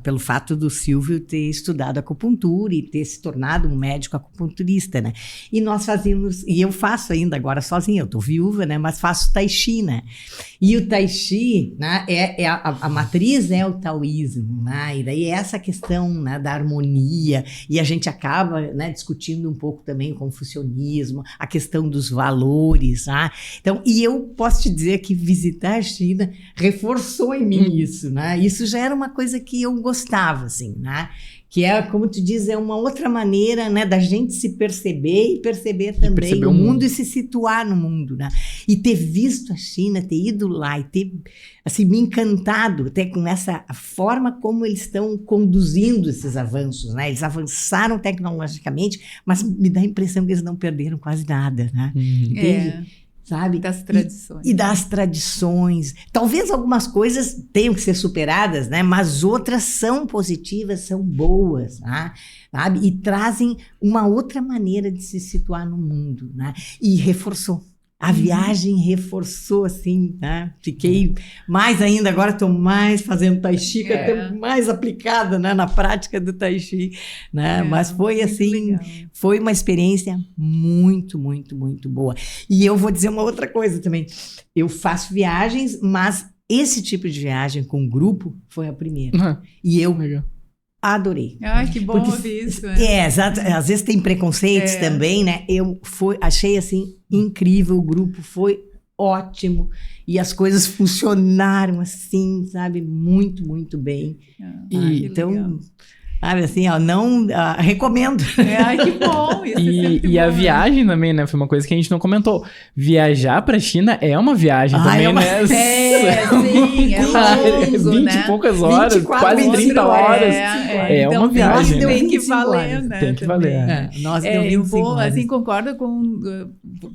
pelo fato do Silvio ter estudado acupuntura e ter se tornado um médico acupunturista, né, e nós fazíamos, e eu faço ainda agora sozinha, eu tô viúva, né, mas faço Tai Chi, né, e o Tai Chi, né, a matriz é o Tao taoísmo, né? E daí essa questão, né, da harmonia, e a gente acaba, né, discutindo um pouco também o confucionismo, a questão dos valores, né? Então, e eu posso te dizer que visitar a China reforçou em mim isso, né? Isso já era uma coisa que eu gostava, assim, né? Que é, como tu diz, é uma outra maneira, né, da gente se perceber e perceber também o mundo e se situar no mundo, né? E ter visto a China, ter ido lá e ter, assim, me encantado até com essa forma como eles estão conduzindo esses avanços, né? Eles avançaram tecnologicamente, mas me dá a impressão que eles não perderam quase nada, né? Entende? Sabe? Das tradições. E das tradições. Talvez algumas coisas tenham que ser superadas, né? Mas outras são positivas, são boas, né? Sabe? E trazem uma outra maneira de se situar no mundo, né? E reforçou. A viagem reforçou, assim, né? Fiquei mais ainda, agora estou mais fazendo Tai Chi, até mais aplicada, né, na prática do Tai Chi, né? Mas foi assim, foi uma experiência muito, muito, muito boa. E eu vou dizer uma outra coisa também. Eu faço viagens, mas esse tipo de viagem com grupo foi a primeira. E eu adorei. Ai, que bom ouvir isso. Né? Exato. Às vezes tem preconceitos também, né? Eu achei, assim, incrível. O grupo foi ótimo. E as coisas funcionaram, assim, sabe? Muito, muito bem. Então, sabe, assim, ó, não... recomendo. Ai, que bom. Isso e a viagem também, né? Foi uma coisa que a gente não comentou. Viajar pra China é uma viagem também, né? Sim, é longo, 20 né? e poucas horas, 24, quase 30 horas. Então, uma viagem. Tem que 25 valer, horas. né? Tem que valer. Nós deu 25 eu vou, horas. assim, concordo com...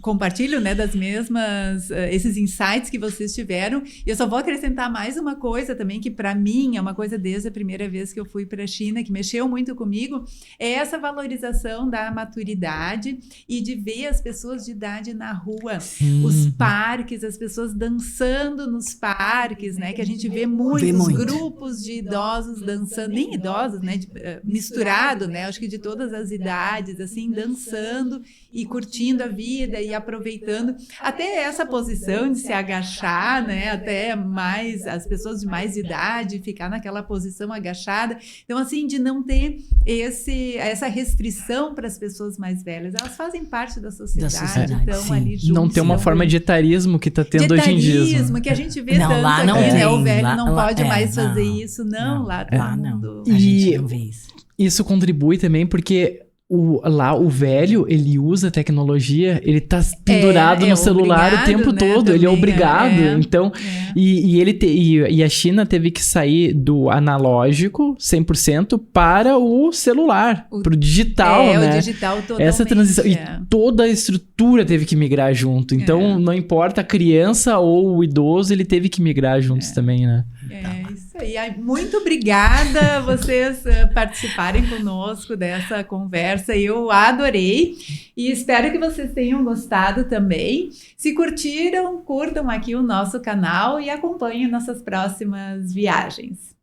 compartilho, né, das mesmas... esses insights que vocês tiveram. E eu só vou acrescentar mais uma coisa também, que para mim é uma coisa desde a primeira vez que eu fui para a China, que mexeu muito comigo, é essa valorização da maturidade e de ver as pessoas de idade na rua, os parques, as pessoas dançando nos parques, né? Que a gente vê muitos grupos de idosos dançando, nem idosos, né? Misturado, né? Acho que de todas as idades, assim, dançando e curtindo a vida e aproveitando. Até essa posição de se agachar, né? Até mais, as pessoas de mais idade, ficar naquela posição agachada. Então, assim, de não ter essa restrição para as pessoas mais velhas. Elas fazem parte da sociedade, então ali juntos. Não ter uma forma de etarismo que está tendo hoje em dia. Etarismo, que a gente vê tanto aqui, né? O velho não pode mais fazer isso. Lá todo mundo... A gente não vê isso. Isso contribui também porque... Lá o velho, ele usa tecnologia, ele tá pendurado no celular o tempo todo, também, ele é obrigado. Então, e a China teve que sair do analógico 100% para o celular, pro digital, né? O digital totalmente. Essa transição, e toda a estrutura teve que migrar junto. Então, não importa a criança ou o idoso, ele teve que migrar juntos também, né? Isso aí. Muito obrigada vocês participarem conosco dessa conversa. Eu adorei e espero que vocês tenham gostado também. Se curtiram, curtam aqui o nosso canal e acompanhem nossas próximas viagens.